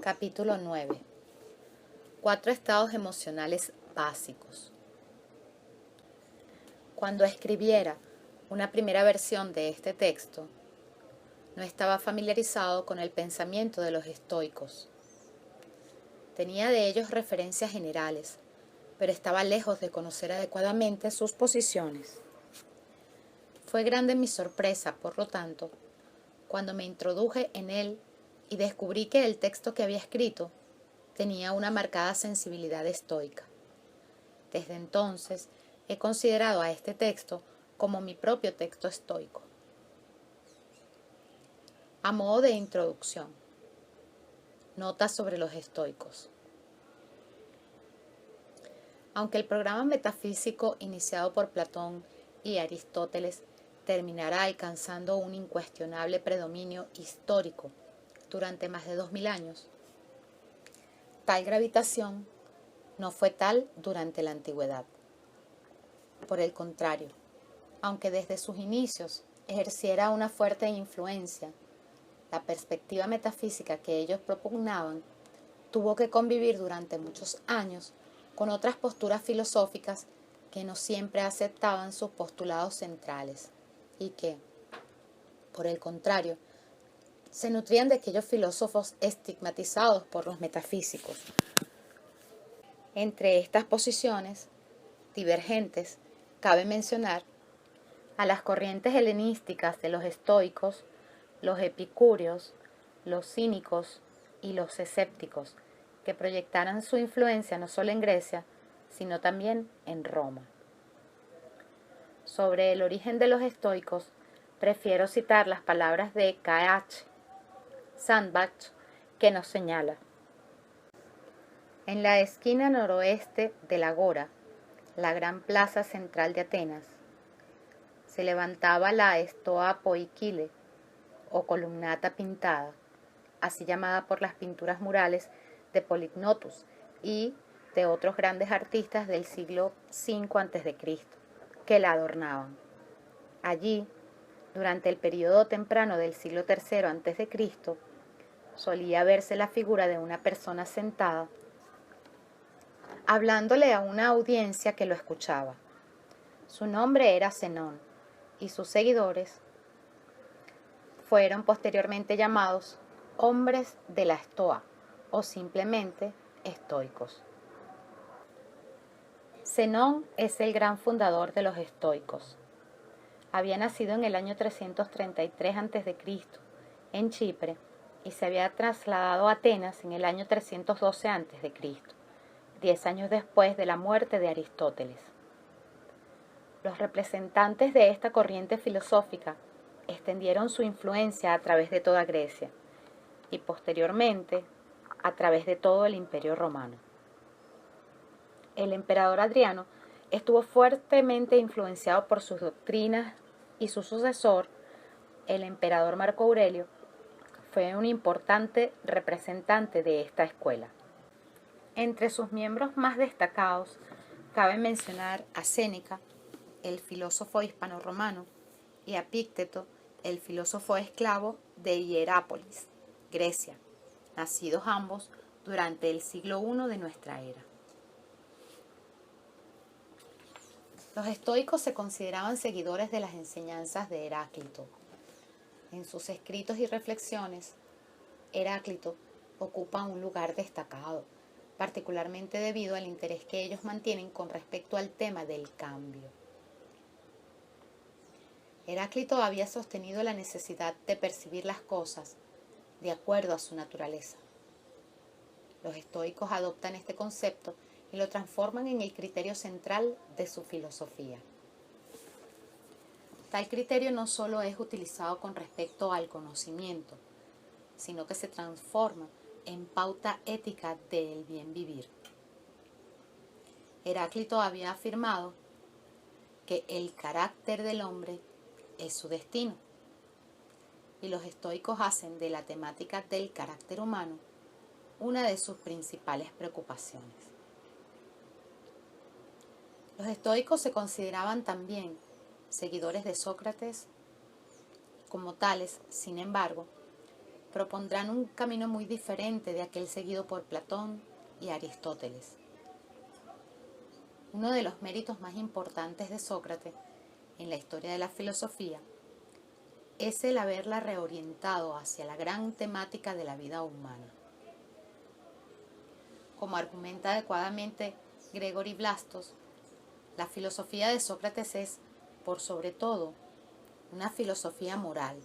Capítulo 9. 4 estados emocionales básicos. Cuando escribiera una primera versión de este texto, no estaba familiarizado con el pensamiento de los estoicos. Tenía de ellos referencias generales, pero estaba lejos de conocer adecuadamente sus posiciones. Fue grande mi sorpresa, por lo tanto, cuando me introduje en él y descubrí que el texto que había escrito tenía una marcada sensibilidad estoica. Desde entonces he considerado a este texto como mi propio texto estoico. A modo de introducción, notas sobre los estoicos. Aunque el programa metafísico iniciado por Platón y Aristóteles terminará alcanzando un incuestionable predominio histórico durante más de 2000 años, tal gravitación no fue tal durante la antigüedad. Por el contrario, aunque desde sus inicios ejerciera una fuerte influencia, la perspectiva metafísica que ellos propugnaban tuvo que convivir durante muchos años con otras posturas filosóficas que no siempre aceptaban sus postulados centrales y que, por el contrario, se nutrían de aquellos filósofos estigmatizados por los metafísicos. Entre estas posiciones divergentes, cabe mencionar a las corrientes helenísticas de los estoicos, los epicúreos, los cínicos y los escépticos, que proyectaran su influencia no solo en Grecia, sino también en Roma. Sobre el origen de los estoicos, prefiero citar las palabras de K.H. Sandbach, que nos señala: en la esquina noroeste del Agora, la gran plaza central de Atenas, se levantaba la Stoa Poikile, o columnata pintada, así llamada por las pinturas murales de Polygnotus y de otros grandes artistas del siglo V a.C., que la adornaban. Allí, durante el período temprano del siglo III a.C., solía verse la figura de una persona sentada, hablándole a una audiencia que lo escuchaba. Su nombre era Zenón, y sus seguidores fueron posteriormente llamados hombres de la Estoa o simplemente estoicos. Zenón es el gran fundador de los estoicos. Había nacido en el año 333 a.C. en Chipre y se había trasladado a Atenas en el año 312 a.C., 10 años después de la muerte de Aristóteles. Los representantes de esta corriente filosófica extendieron su influencia a través de toda Grecia y posteriormente a través de todo el Imperio Romano. El emperador Adriano estuvo fuertemente influenciado por sus doctrinas y su sucesor, el emperador Marco Aurelio, fue un importante representante de esta escuela. Entre sus miembros más destacados cabe mencionar a Séneca, el filósofo hispano-romano, y a Epicteto, el filósofo esclavo de Hierápolis, Grecia, nacidos ambos durante el siglo I de nuestra era. Los estoicos se consideraban seguidores de las enseñanzas de Heráclito. En sus escritos y reflexiones, Heráclito ocupa un lugar destacado, particularmente debido al interés que ellos mantienen con respecto al tema del cambio. Heráclito había sostenido la necesidad de percibir las cosas de acuerdo a su naturaleza. Los estoicos adoptan este concepto y lo transforman en el criterio central de su filosofía. Tal criterio no solo es utilizado con respecto al conocimiento, sino que se transforma en pauta ética del bien vivir. Heráclito había afirmado que el carácter del hombre es su destino, y los estoicos hacen de la temática del carácter humano una de sus principales preocupaciones. Los estoicos se consideraban también seguidores de Sócrates. Como tales, sin embargo, propondrán un camino muy diferente de aquel seguido por Platón y Aristóteles. Uno de los méritos más importantes de Sócrates en la historia de la filosofía es el haberla reorientado hacia la gran temática de la vida humana. Como argumenta adecuadamente Gregory Blastos, la filosofía de Sócrates es, por sobre todo, una filosofía moral,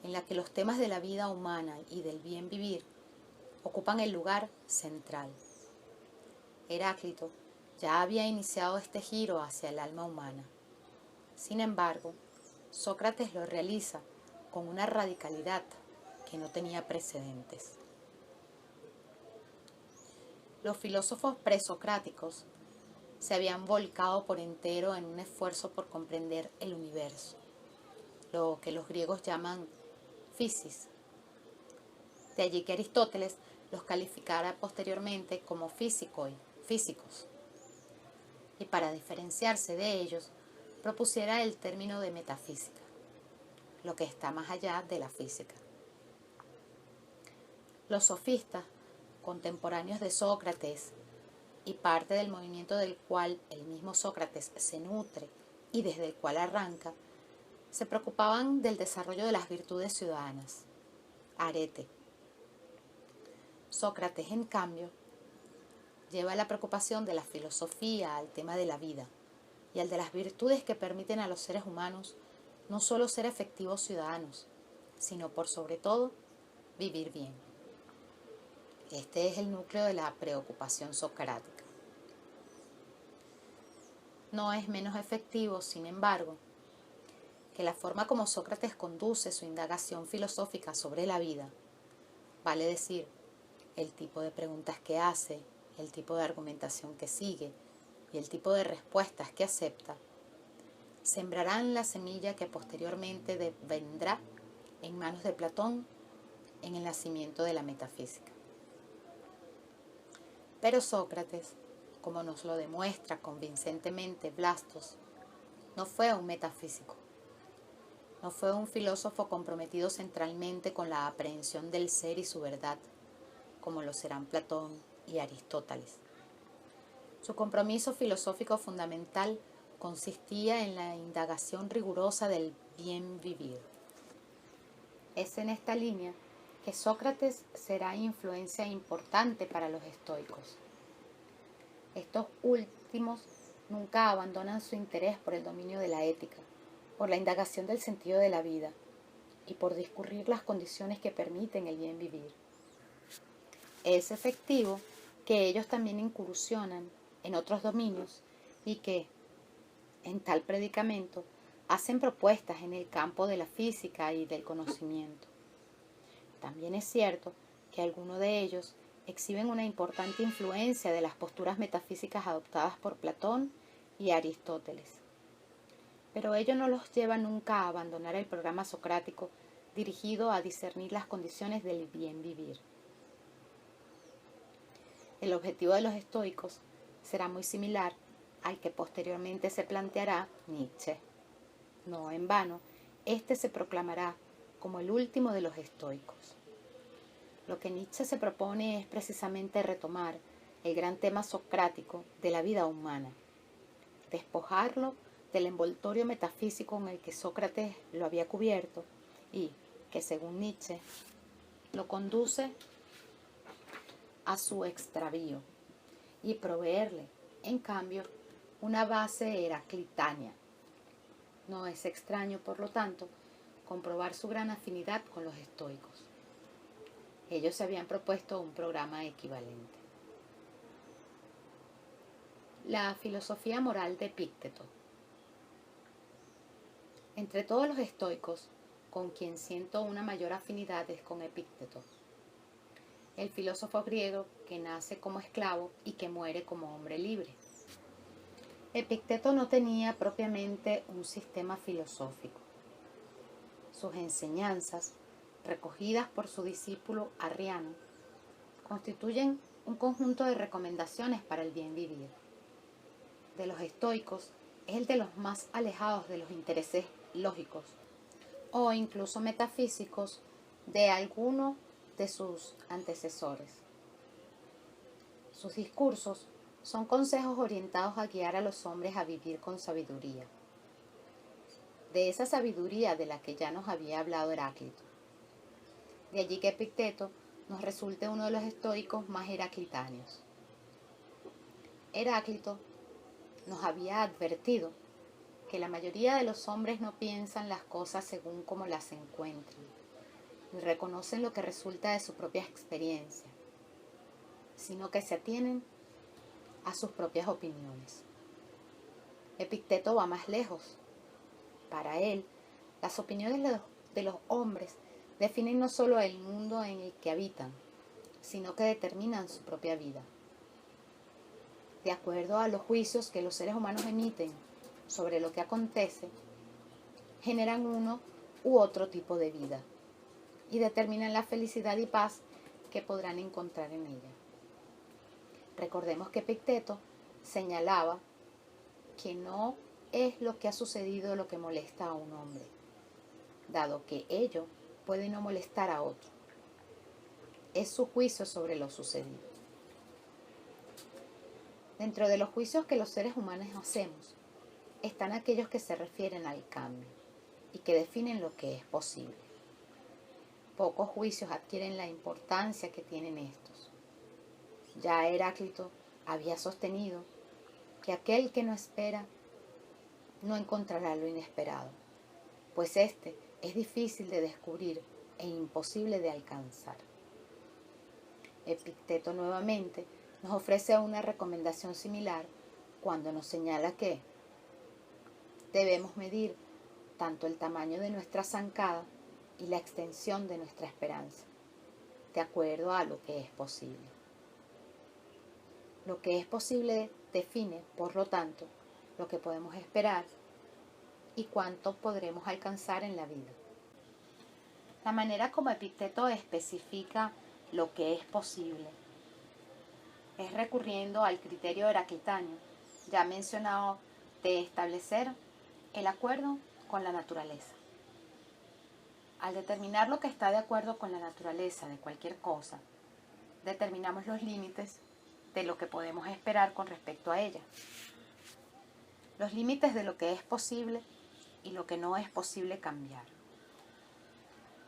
en la que los temas de la vida humana y del bien vivir ocupan el lugar central. Heráclito ya había iniciado este giro hacia el alma humana. Sin embargo, Sócrates lo realiza con una radicalidad que no tenía precedentes. Los filósofos presocráticos se habían volcado por entero en un esfuerzo por comprender el universo, lo que los griegos llaman physis. De allí que Aristóteles los calificara posteriormente como físicos, y para diferenciarse de ellos, propusiera el término de metafísica, lo que está más allá de la física. Los sofistas, contemporáneos de Sócrates, y parte del movimiento del cual el mismo Sócrates se nutre y desde el cual arranca, se preocupaban del desarrollo de las virtudes ciudadanas, arete. Sócrates, en cambio, lleva la preocupación de la filosofía al tema de la vida y al de las virtudes que permiten a los seres humanos no solo ser efectivos ciudadanos, sino por sobre todo vivir bien. Este es el núcleo de la preocupación socrática. No es menos efectivo, sin embargo, que la forma como Sócrates conduce su indagación filosófica sobre la vida, vale decir, el tipo de preguntas que hace, el tipo de argumentación que sigue y el tipo de respuestas que acepta, sembrarán la semilla que posteriormente vendrá en manos de Platón en el nacimiento de la metafísica. Pero Sócrates, como nos lo demuestra convincentemente Blastos, no fue un metafísico, no fue un filósofo comprometido centralmente con la aprehensión del ser y su verdad, como lo serán Platón y Aristóteles. Su compromiso filosófico fundamental consistía en la indagación rigurosa del bien vivir. Es en esta línea que Sócrates será influencia importante para los estoicos. Estos últimos nunca abandonan su interés por el dominio de la ética, por la indagación del sentido de la vida y por discurrir las condiciones que permiten el bien vivir. Es efectivo que ellos también incursionan en otros dominios y que, en tal predicamento, hacen propuestas en el campo de la física y del conocimiento. También es cierto que algunos de ellos exhiben una importante influencia de las posturas metafísicas adoptadas por Platón y Aristóteles. Pero ello no los lleva nunca a abandonar el programa socrático dirigido a discernir las condiciones del bien vivir. El objetivo de los estoicos será muy similar al que posteriormente se planteará Nietzsche. No en vano, este se proclamará como el último de los estoicos. Lo que Nietzsche se propone es precisamente retomar el gran tema socrático de la vida humana, despojarlo del envoltorio metafísico en el que Sócrates lo había cubierto y que, según Nietzsche, lo conduce a su extravío y proveerle, en cambio, una base heraclitánea. No es extraño, por lo tanto, comprobar su gran afinidad con los estoicos. Ellos se habían propuesto un programa equivalente. La filosofía moral de Epicteto. Entre todos los estoicos, con quien siento una mayor afinidad es con Epicteto, el filósofo griego que nace como esclavo y que muere como hombre libre. Epicteto no tenía propiamente un sistema filosófico. Sus enseñanzas, recogidas por su discípulo Arriano, constituyen un conjunto de recomendaciones para el bien vivir. De los estoicos es el de los más alejados de los intereses lógicos o incluso metafísicos de alguno de sus antecesores. Sus discursos son consejos orientados a guiar a los hombres a vivir con sabiduría. De esa sabiduría de la que ya nos había hablado Heráclito. De allí que Epicteto nos resulte uno de los estoicos más heraclitáneos. Heráclito nos había advertido que la mayoría de los hombres no piensan las cosas según como las encuentran, ni reconocen lo que resulta de su propia experiencia, sino que se atienen a sus propias opiniones. Epicteto va más lejos. Para él, las opiniones de los hombres definen no solo el mundo en el que habitan, sino que determinan su propia vida. De acuerdo a los juicios que los seres humanos emiten sobre lo que acontece, generan uno u otro tipo de vida y determinan la felicidad y paz que podrán encontrar en ella. Recordemos que Epicteto señalaba que no es lo que ha sucedido lo que molesta a un hombre, dado que ello puede no molestar a otro. Es su juicio sobre lo sucedido. Dentro de los juicios que los seres humanos hacemos, están aquellos que se refieren al cambio y que definen lo que es posible. Pocos juicios adquieren la importancia que tienen estos. Ya Heráclito había sostenido que aquel que no espera no encontrará lo inesperado, pues este es difícil de descubrir e imposible de alcanzar. Epicteto nuevamente nos ofrece una recomendación similar cuando nos señala que debemos medir tanto el tamaño de nuestra zancada y la extensión de nuestra esperanza, de acuerdo a lo que es posible. Lo que es posible define, por lo tanto, lo que podemos esperar y cuánto podremos alcanzar en la vida. La manera como Epicteto especifica lo que es posible es recurriendo al criterio heraclitano, ya mencionado, de establecer el acuerdo con la naturaleza. Al determinar lo que está de acuerdo con la naturaleza de cualquier cosa, determinamos los límites de lo que podemos esperar con respecto a ella. Los límites de lo que es posible y lo que no es posible cambiar.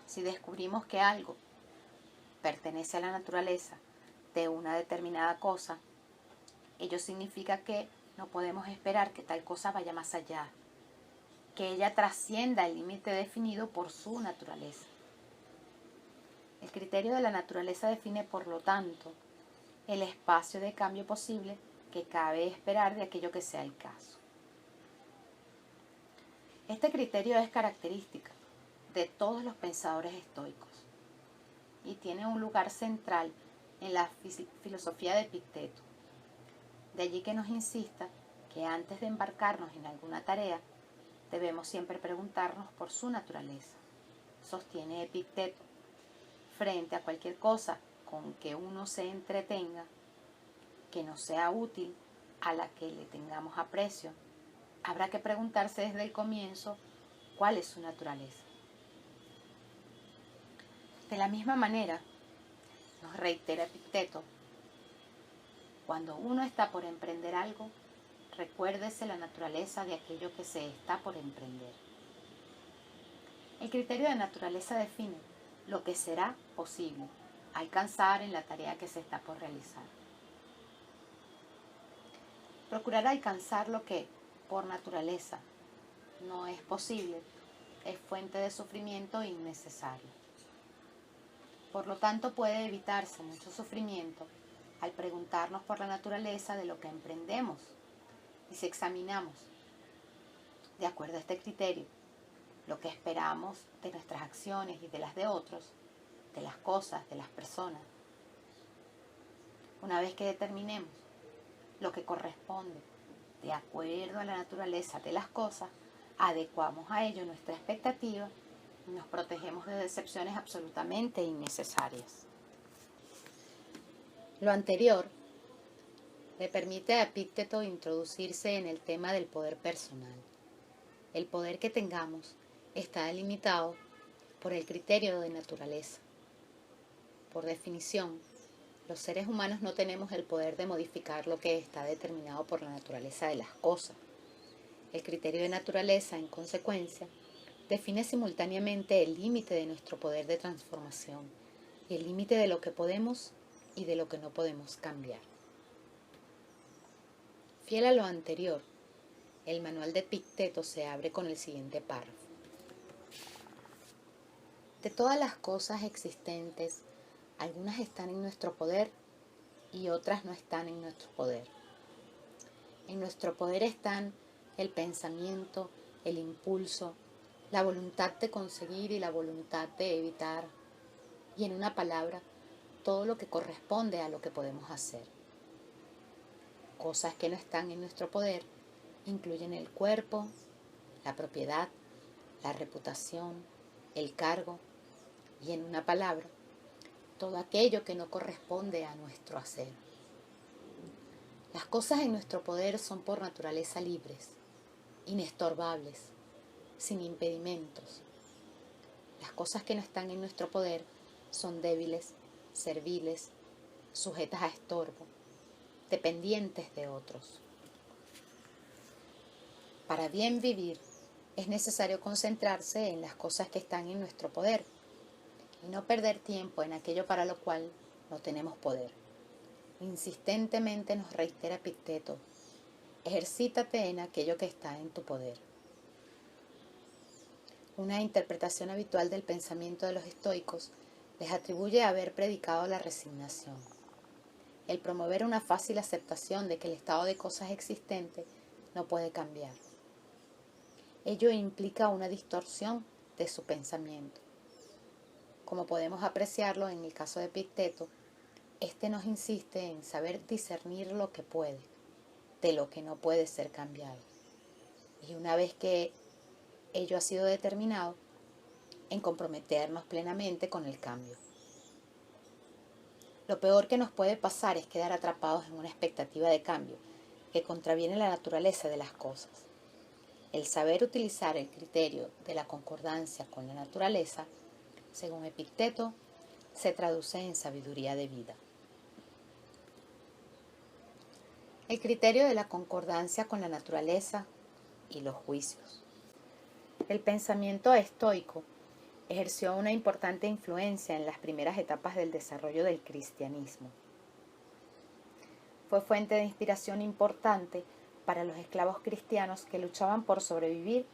Si descubrimos que algo pertenece a la naturaleza de una determinada cosa, ello significa que no podemos esperar que tal cosa vaya más allá, que ella trascienda el límite definido por su naturaleza. El criterio de la naturaleza define, por lo tanto, el espacio de cambio posible que cabe esperar de aquello que sea el caso. Este criterio es característica de todos los pensadores estoicos y tiene un lugar central en la filosofía de Epicteto. De allí que nos insista que antes de embarcarnos en alguna tarea, debemos siempre preguntarnos por su naturaleza. Sostiene Epicteto, frente a cualquier cosa con que uno se entretenga, que no sea útil, a la que le tengamos aprecio, habrá que preguntarse desde el comienzo cuál es su naturaleza. De la misma manera, nos reitera Epicteto, cuando uno está por emprender algo, recuérdese la naturaleza de aquello que se está por emprender. El criterio de naturaleza define lo que será posible alcanzar en la tarea que se está por realizar. Procurar alcanzar lo que, por naturaleza, no es posible, es fuente de sufrimiento innecesario. Por lo tanto, puede evitarse mucho sufrimiento al preguntarnos por la naturaleza de lo que emprendemos y si examinamos, de acuerdo a este criterio, lo que esperamos de nuestras acciones y de las de otros, de las cosas, de las personas. Una vez que determinemos lo que corresponde de acuerdo a la naturaleza de las cosas, adecuamos a ello nuestra expectativa y nos protegemos de decepciones absolutamente innecesarias. Lo anterior le permite a Epicteto introducirse en el tema del poder personal. El poder que tengamos está delimitado por el criterio de naturaleza. por definición, los seres humanos no tenemos el poder de modificar lo que está determinado por la naturaleza de las cosas. El criterio de naturaleza, en consecuencia, define simultáneamente el límite de nuestro poder de transformación y el límite de lo que podemos y de lo que no podemos cambiar. Fiel a lo anterior, el manual de Epicteto se abre con el siguiente párrafo. De todas las cosas existentes, algunas están en nuestro poder y otras no están en nuestro poder. En nuestro poder están el pensamiento, el impulso, la voluntad de conseguir y la voluntad de evitar, y en una palabra, todo lo que corresponde a lo que podemos hacer. Cosas que no están en nuestro poder incluyen el cuerpo, la propiedad, la reputación, el cargo, y en una palabra, todo aquello que no corresponde a nuestro hacer. Las cosas en nuestro poder son por naturaleza libres, inestorbables, sin impedimentos. Las cosas que no están en nuestro poder son débiles, serviles, sujetas a estorbo, dependientes de otros. Para bien vivir, es necesario concentrarse en las cosas que están en nuestro poder y no perder tiempo en aquello para lo cual no tenemos poder. Insistentemente nos reitera Epicteto: ejercítate en aquello que está en tu poder. Una interpretación habitual del pensamiento de los estoicos les atribuye haber predicado la resignación, el promover una fácil aceptación de que el estado de cosas existente no puede cambiar. Ello implica una distorsión de su pensamiento. Como podemos apreciarlo en el caso de Epicteto, este nos insiste en saber discernir lo que puede de lo que no puede ser cambiado. Y una vez que ello ha sido determinado, en comprometernos plenamente con el cambio. Lo peor que nos puede pasar es quedar atrapados en una expectativa de cambio que contraviene la naturaleza de las cosas. El saber utilizar el criterio de la concordancia con la naturaleza, según Epicteto, se traduce en sabiduría de vida. El criterio de la concordancia con la naturaleza y los juicios. El pensamiento estoico ejerció una importante influencia en las primeras etapas del desarrollo del cristianismo. Fue fuente de inspiración importante para los esclavos cristianos que luchaban por sobrevivir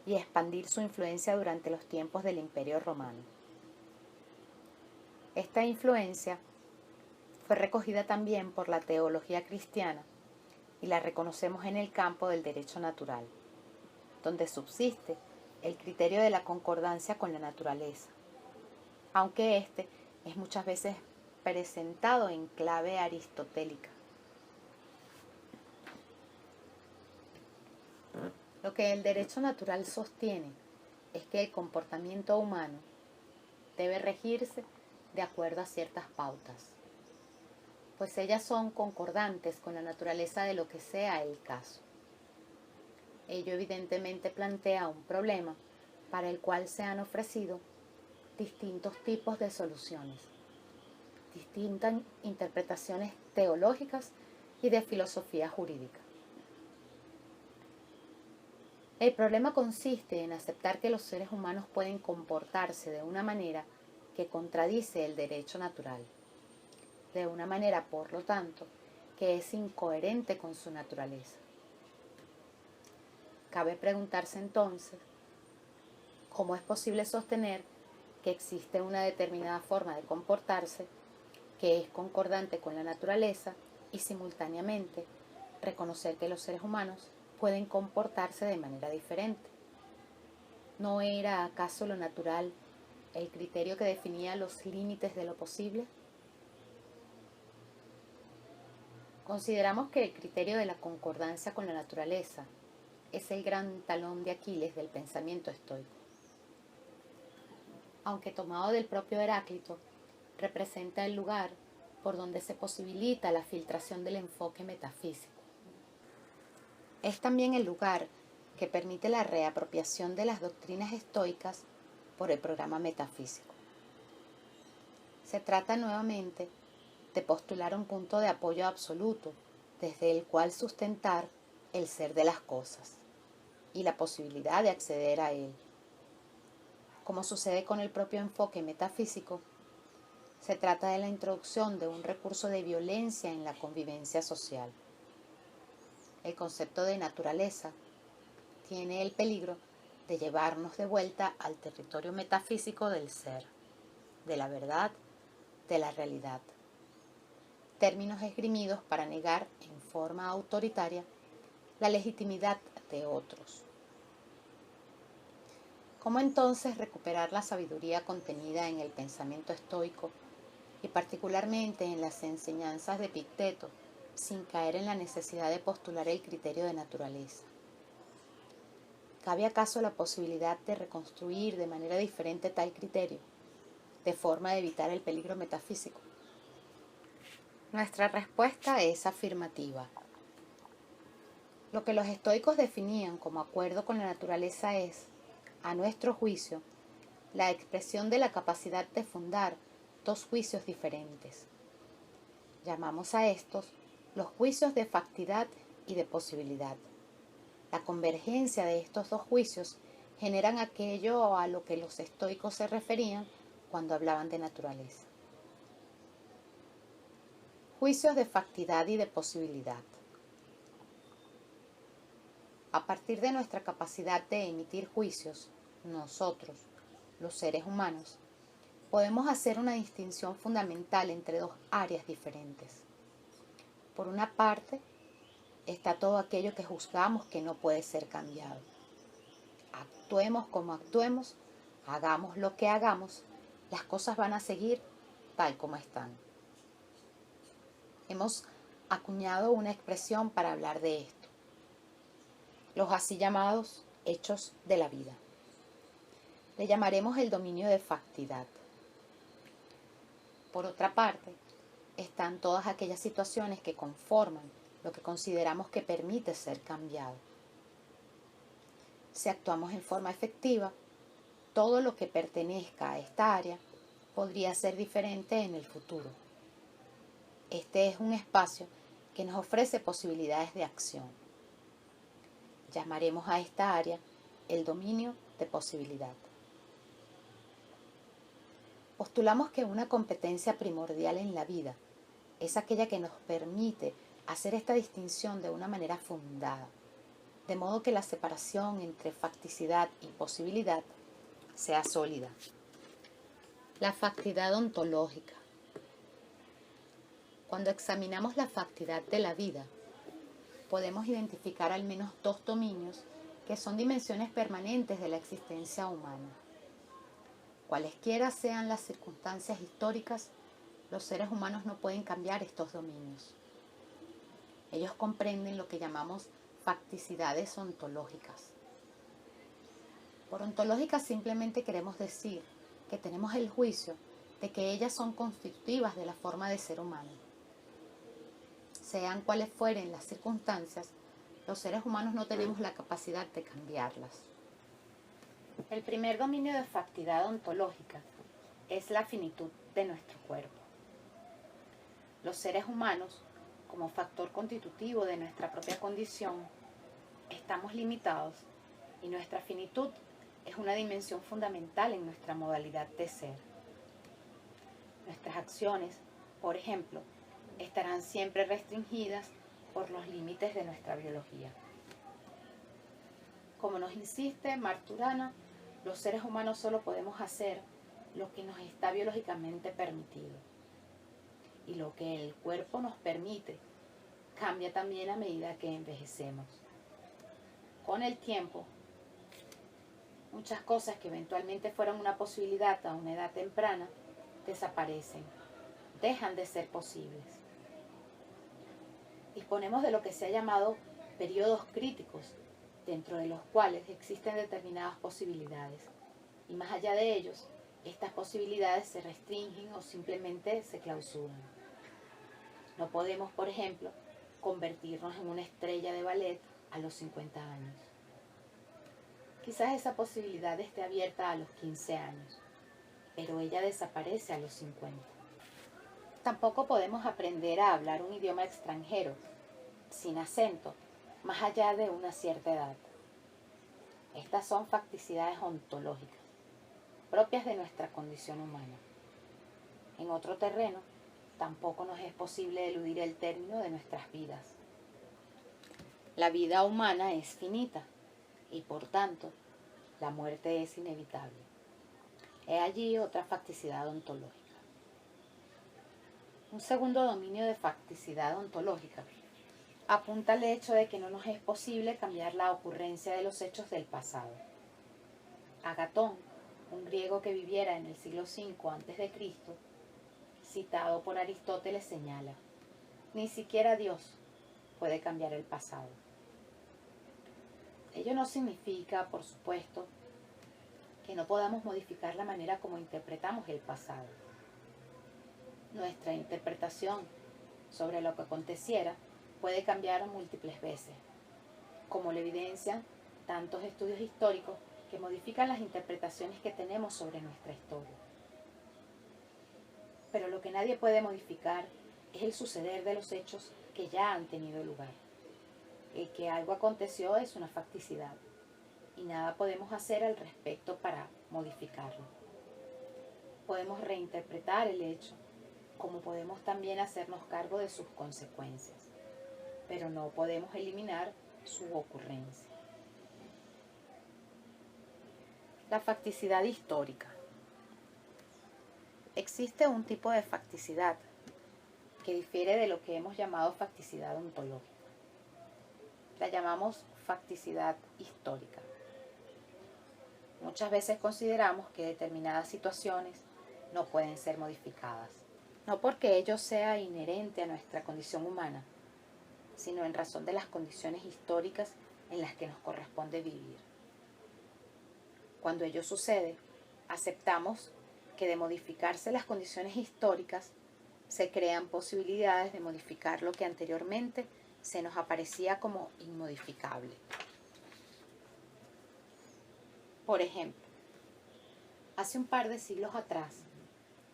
y expandir su influencia durante los tiempos del Imperio Romano. Esta influencia fue recogida también por la teología cristiana y la reconocemos en el campo del derecho natural, donde subsiste el criterio de la concordancia con la naturaleza, aunque este es muchas veces presentado en clave aristotélica. Lo que el derecho natural sostiene es que el comportamiento humano debe regirse de acuerdo a ciertas pautas, pues ellas son concordantes con la naturaleza de lo que sea el caso. Ello evidentemente plantea un problema para el cual se han ofrecido distintos tipos de soluciones, distintas interpretaciones teológicas y de filosofía jurídica. El problema consiste en aceptar que los seres humanos pueden comportarse de una manera que contradice el derecho natural, de una manera, por lo tanto, que es incoherente con su naturaleza. Cabe preguntarse entonces, ¿cómo es posible sostener que existe una determinada forma de comportarse que es concordante con la naturaleza y simultáneamente reconocer que los seres humanos pueden comportarse de manera diferente? ¿No era acaso lo natural el criterio que definía los límites de lo posible? Consideramos que el criterio de la concordancia con la naturaleza es el gran talón de Aquiles del pensamiento estoico. Aunque tomado del propio Heráclito, representa el lugar por donde se posibilita la filtración del enfoque metafísico. Es también el lugar que permite la reapropiación de las doctrinas estoicas por el programa metafísico. Se trata nuevamente de postular un punto de apoyo absoluto desde el cual sustentar el ser de las cosas y la posibilidad de acceder a él. Como sucede con el propio enfoque metafísico, se trata de la introducción de un recurso de violencia en la convivencia social. El concepto de naturaleza tiene el peligro de llevarnos de vuelta al territorio metafísico del ser, de la verdad, de la realidad. Términos esgrimidos para negar en forma autoritaria la legitimidad de otros. ¿Cómo entonces recuperar la sabiduría contenida en el pensamiento estoico y particularmente en las enseñanzas de Epicteto, sin caer en la necesidad de postular el criterio de naturaleza? ¿Cabe acaso la posibilidad de reconstruir de manera diferente tal criterio, de forma de evitar el peligro metafísico? Nuestra respuesta es afirmativa. Lo que los estoicos definían como acuerdo con la naturaleza es, a nuestro juicio, la expresión de la capacidad de fundar dos juicios diferentes. Llamamos a estos los juicios de factidad y de posibilidad. La convergencia de estos dos juicios generan aquello a lo que los estoicos se referían cuando hablaban de naturaleza. Juicios de factidad y de posibilidad. A partir de nuestra capacidad de emitir juicios, nosotros, los seres humanos, podemos hacer una distinción fundamental entre dos áreas diferentes. Por una parte, está todo aquello que juzgamos que no puede ser cambiado. Actuemos como actuemos, hagamos lo que hagamos, las cosas van a seguir tal como están. Hemos acuñado una expresión para hablar de esto: los así llamados hechos de la vida. Le llamaremos el dominio de factidad. Por otra parte, están todas aquellas situaciones que conforman lo que consideramos que permite ser cambiado. Si actuamos en forma efectiva, todo lo que pertenezca a esta área podría ser diferente en el futuro. Este es un espacio que nos ofrece posibilidades de acción. Llamaremos a esta área el dominio de posibilidad. Postulamos que una competencia primordial en la vida es aquella que nos permite hacer esta distinción de una manera fundada, de modo que la separación entre facticidad y posibilidad sea sólida. La factidad ontológica. Cuando examinamos la factidad de la vida, podemos identificar al menos dos dominios que son dimensiones permanentes de la existencia humana. Cualesquiera sean las circunstancias históricas, los seres humanos no pueden cambiar estos dominios. Ellos comprenden lo que llamamos facticidades ontológicas. Por ontológicas simplemente queremos decir que tenemos el juicio de que ellas son constitutivas de la forma de ser humano. Sean cuales fueren las circunstancias, los seres humanos no tenemos la capacidad de cambiarlas. El primer dominio de factidad ontológica es la finitud de nuestro cuerpo. Los seres humanos, como factor constitutivo de nuestra propia condición, estamos limitados y nuestra finitud es una dimensión fundamental en nuestra modalidad de ser. Nuestras acciones, por ejemplo, estarán siempre restringidas por los límites de nuestra biología. Como nos insiste Marturana, los seres humanos solo podemos hacer lo que nos está biológicamente permitido. Y lo que el cuerpo nos permite cambia también a medida que envejecemos. Con el tiempo, muchas cosas que eventualmente fueron una posibilidad a una edad temprana desaparecen, dejan de ser posibles. Disponemos de lo que se ha llamado periodos críticos, dentro de los cuales existen determinadas posibilidades, y más allá de ellos, estas posibilidades se restringen o simplemente se clausuran. No podemos, por ejemplo, convertirnos en una estrella de ballet a los 50 años. Quizás esa posibilidad esté abierta a los 15 años, pero ella desaparece a los 50. Tampoco podemos aprender a hablar un idioma extranjero, sin acento, más allá de una cierta edad. Estas son facticidades ontológicas, propias de nuestra condición humana. En otro terreno, tampoco nos es posible eludir el término de nuestras vidas. La vida humana es finita y, por tanto, la muerte es inevitable. He allí otra facticidad ontológica. Un segundo dominio de facticidad ontológica apunta al hecho de que no nos es posible cambiar la ocurrencia de los hechos del pasado. Agatón, un griego que viviera en el siglo V a.C., citado por Aristóteles, señala: ni siquiera Dios puede cambiar el pasado. Ello no significa, por supuesto, que no podamos modificar la manera como interpretamos el pasado. Nuestra interpretación sobre lo que aconteciera puede cambiar múltiples veces, como lo evidencian tantos estudios históricos que modifican las interpretaciones que tenemos sobre nuestra historia. Pero lo que nadie puede modificar es el suceder de los hechos que ya han tenido lugar. El que algo aconteció es una facticidad y nada podemos hacer al respecto para modificarlo. Podemos reinterpretar el hecho, como podemos también hacernos cargo de sus consecuencias, pero no podemos eliminar su ocurrencia. La facticidad histórica. Existe un tipo de facticidad que difiere de lo que hemos llamado facticidad ontológica. La llamamos facticidad histórica. Muchas veces consideramos que determinadas situaciones no pueden ser modificadas, no porque ello sea inherente a nuestra condición humana, sino en razón de las condiciones históricas en las que nos corresponde vivir. Cuando ello sucede, aceptamos que de modificarse las condiciones históricas, se crean posibilidades de modificar lo que anteriormente se nos aparecía como inmodificable. Por ejemplo, hace un par de siglos atrás,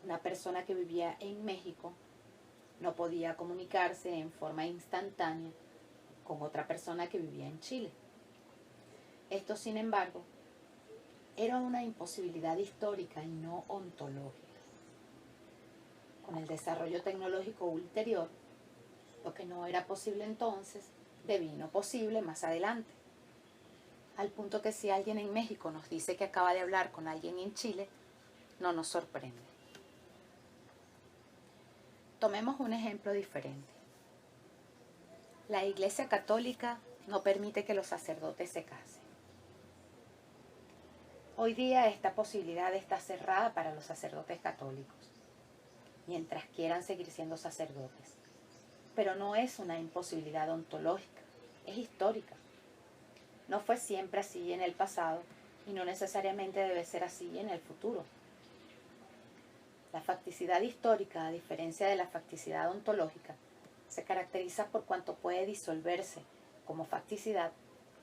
una persona que vivía en México no podía comunicarse en forma instantánea con otra persona que vivía en Chile. Esto, sin embargo, era una imposibilidad histórica y no ontológica. Con el desarrollo tecnológico ulterior, lo que no era posible entonces devino posible más adelante. Al punto que si alguien en México nos dice que acaba de hablar con alguien en Chile, no nos sorprende. Tomemos un ejemplo diferente. La Iglesia Católica no permite que los sacerdotes se casen. Hoy día esta posibilidad está cerrada para los sacerdotes católicos, mientras quieran seguir siendo sacerdotes. Pero no es una imposibilidad ontológica, es histórica. No fue siempre así en el pasado y no necesariamente debe ser así en el futuro. La facticidad histórica, a diferencia de la facticidad ontológica, se caracteriza por cuanto puede disolverse como facticidad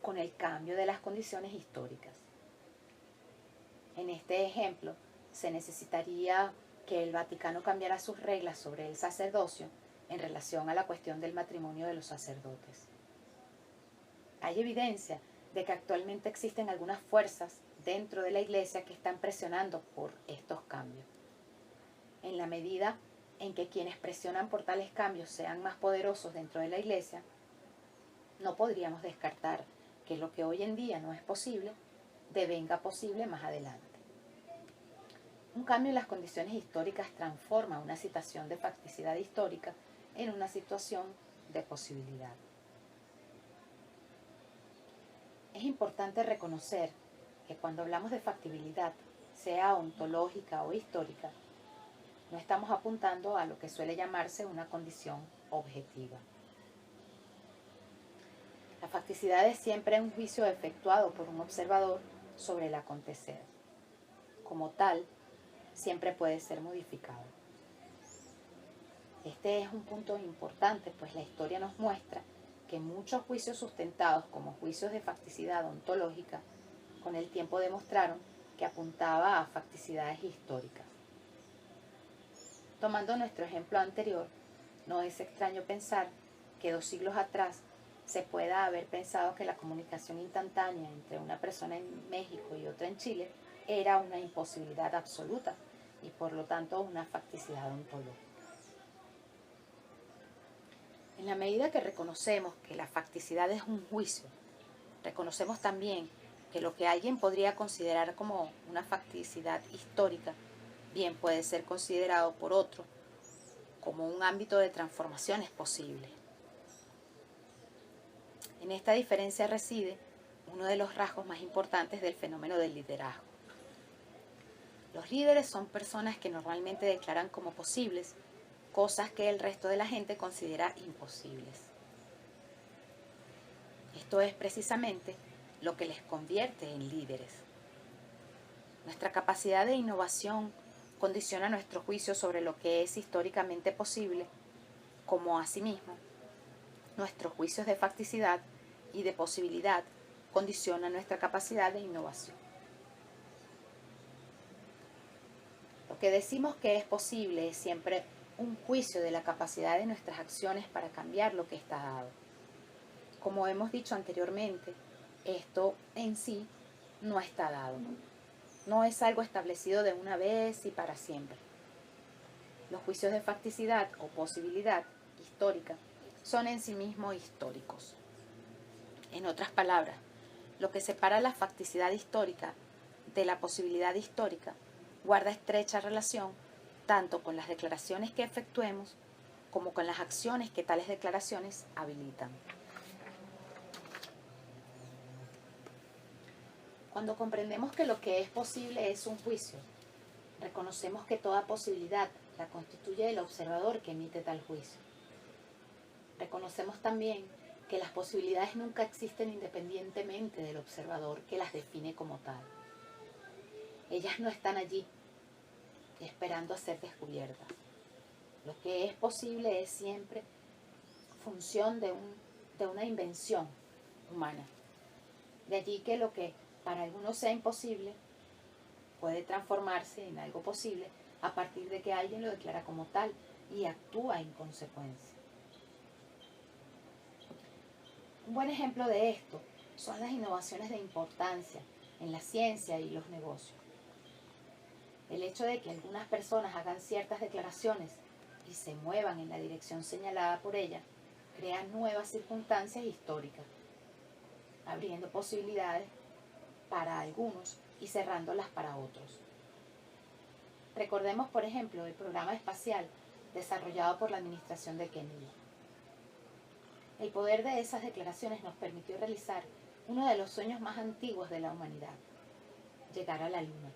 con el cambio de las condiciones históricas. En este ejemplo, se necesitaría que el Vaticano cambiara sus reglas sobre el sacerdocio en relación a la cuestión del matrimonio de los sacerdotes. Hay evidencia de que actualmente existen algunas fuerzas dentro de la Iglesia que están presionando por estos cambios. En la medida en que quienes presionan por tales cambios sean más poderosos dentro de la Iglesia, no podríamos descartar que lo que hoy en día no es posible, devenga posible más adelante. Un cambio en las condiciones históricas transforma una situación de facticidad histórica en una situación de posibilidad. Es importante reconocer que cuando hablamos de factibilidad, sea ontológica o histórica, no estamos apuntando a lo que suele llamarse una condición objetiva. La facticidad es siempre un juicio efectuado por un observador sobre el acontecer. Como tal, siempre puede ser modificado. Este es un punto importante, pues la historia nos muestra que muchos juicios sustentados como juicios de facticidad ontológica, con el tiempo demostraron que apuntaba a facticidades históricas. Tomando nuestro ejemplo anterior, no es extraño pensar que 2 siglos atrás se pueda haber pensado que la comunicación instantánea entre una persona en México y otra en Chile era una imposibilidad absoluta y por lo tanto una facticidad ontológica. En la medida que reconocemos que la facticidad es un juicio, reconocemos también que lo que alguien podría considerar como una facticidad histórica bien puede ser considerado por otro como un ámbito de transformaciones posibles. En esta diferencia reside uno de los rasgos más importantes del fenómeno del liderazgo. Los líderes son personas que normalmente declaran como posibles cosas que el resto de la gente considera imposibles. Esto es precisamente lo que les convierte en líderes. Nuestra capacidad de innovación condiciona nuestro juicio sobre lo que es históricamente posible, como asimismo, nuestros juicios de facticidad y de posibilidad condicionan nuestra capacidad de innovación. Lo que decimos que es posible es siempre un juicio de la capacidad de nuestras acciones para cambiar lo que está dado. Como hemos dicho anteriormente, esto en sí no está dado. No es algo establecido de una vez y para siempre. Los juicios de facticidad o posibilidad histórica son en sí mismos históricos. En otras palabras, lo que separa la facticidad histórica de la posibilidad histórica guarda estrecha relación tanto con las declaraciones que efectuemos como con las acciones que tales declaraciones habilitan. Cuando comprendemos que lo que es posible es un juicio, reconocemos que toda posibilidad la constituye el observador que emite tal juicio. Reconocemos también que las posibilidades nunca existen independientemente del observador que las define como tal. Ellas no están allí, esperando a ser descubiertas. Lo que es posible es siempre función de una invención humana. De allí que lo que para algunos sea imposible puede transformarse en algo posible a partir de que alguien lo declara como tal y actúa en consecuencia. Un buen ejemplo de esto son las innovaciones de importancia en la ciencia y los negocios. El hecho de que algunas personas hagan ciertas declaraciones y se muevan en la dirección señalada por ellas crea nuevas circunstancias históricas, abriendo posibilidades para algunos y cerrándolas para otros. Recordemos, por ejemplo, el programa espacial desarrollado por la administración de Kennedy. El poder de esas declaraciones nos permitió realizar uno de los sueños más antiguos de la humanidad, llegar a la Luna.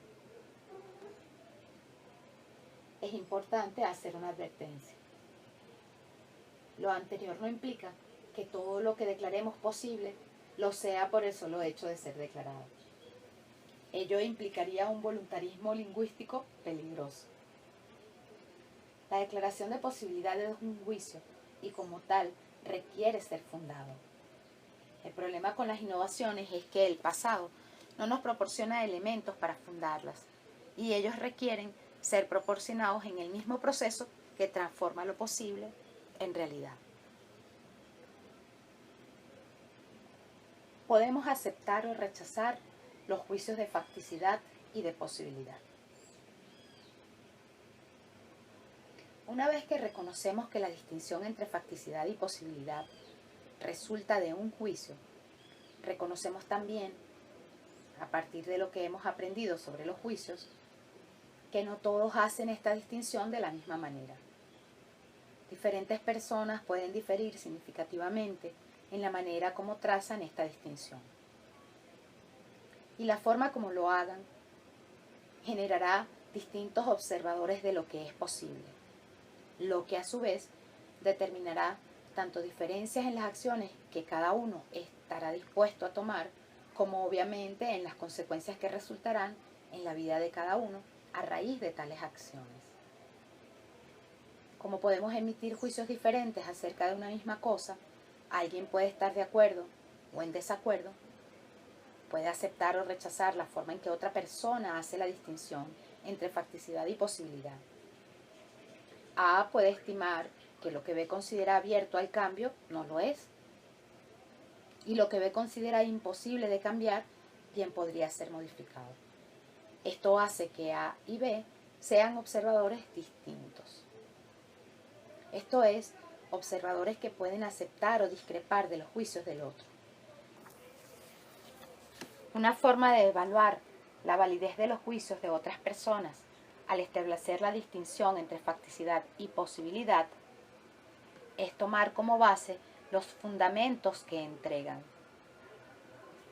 Es importante hacer una advertencia. Lo anterior no implica que todo lo que declaremos posible lo sea por el solo hecho de ser declarado. Ello implicaría un voluntarismo lingüístico peligroso. La declaración de posibilidades es un juicio y como tal requiere ser fundado. El problema con las innovaciones es que el pasado no nos proporciona elementos para fundarlas y ellos requieren ser proporcionados en el mismo proceso que transforma lo posible en realidad. Podemos aceptar o rechazar los juicios de facticidad y de posibilidad. Una vez que reconocemos que la distinción entre facticidad y posibilidad resulta de un juicio, reconocemos también, a partir de lo que hemos aprendido sobre los juicios, que no todos hacen esta distinción de la misma manera. Diferentes personas pueden diferir significativamente en la manera como trazan esta distinción. Y la forma como lo hagan generará distintos observadores de lo que es posible, lo que a su vez determinará tanto diferencias en las acciones que cada uno estará dispuesto a tomar, como obviamente en las consecuencias que resultarán en la vida de cada uno a raíz de tales acciones. Como podemos emitir juicios diferentes acerca de una misma cosa, alguien puede estar de acuerdo o en desacuerdo, puede aceptar o rechazar la forma en que otra persona hace la distinción entre facticidad y posibilidad. A puede estimar que lo que B considera abierto al cambio no lo es. Y lo que B considera imposible de cambiar bien podría ser modificado. Esto hace que A y B sean observadores distintos. Esto es, observadores que pueden aceptar o discrepar de los juicios del otro. Una forma de evaluar la validez de los juicios de otras personas al establecer la distinción entre facticidad y posibilidad es tomar como base los fundamentos que entregan.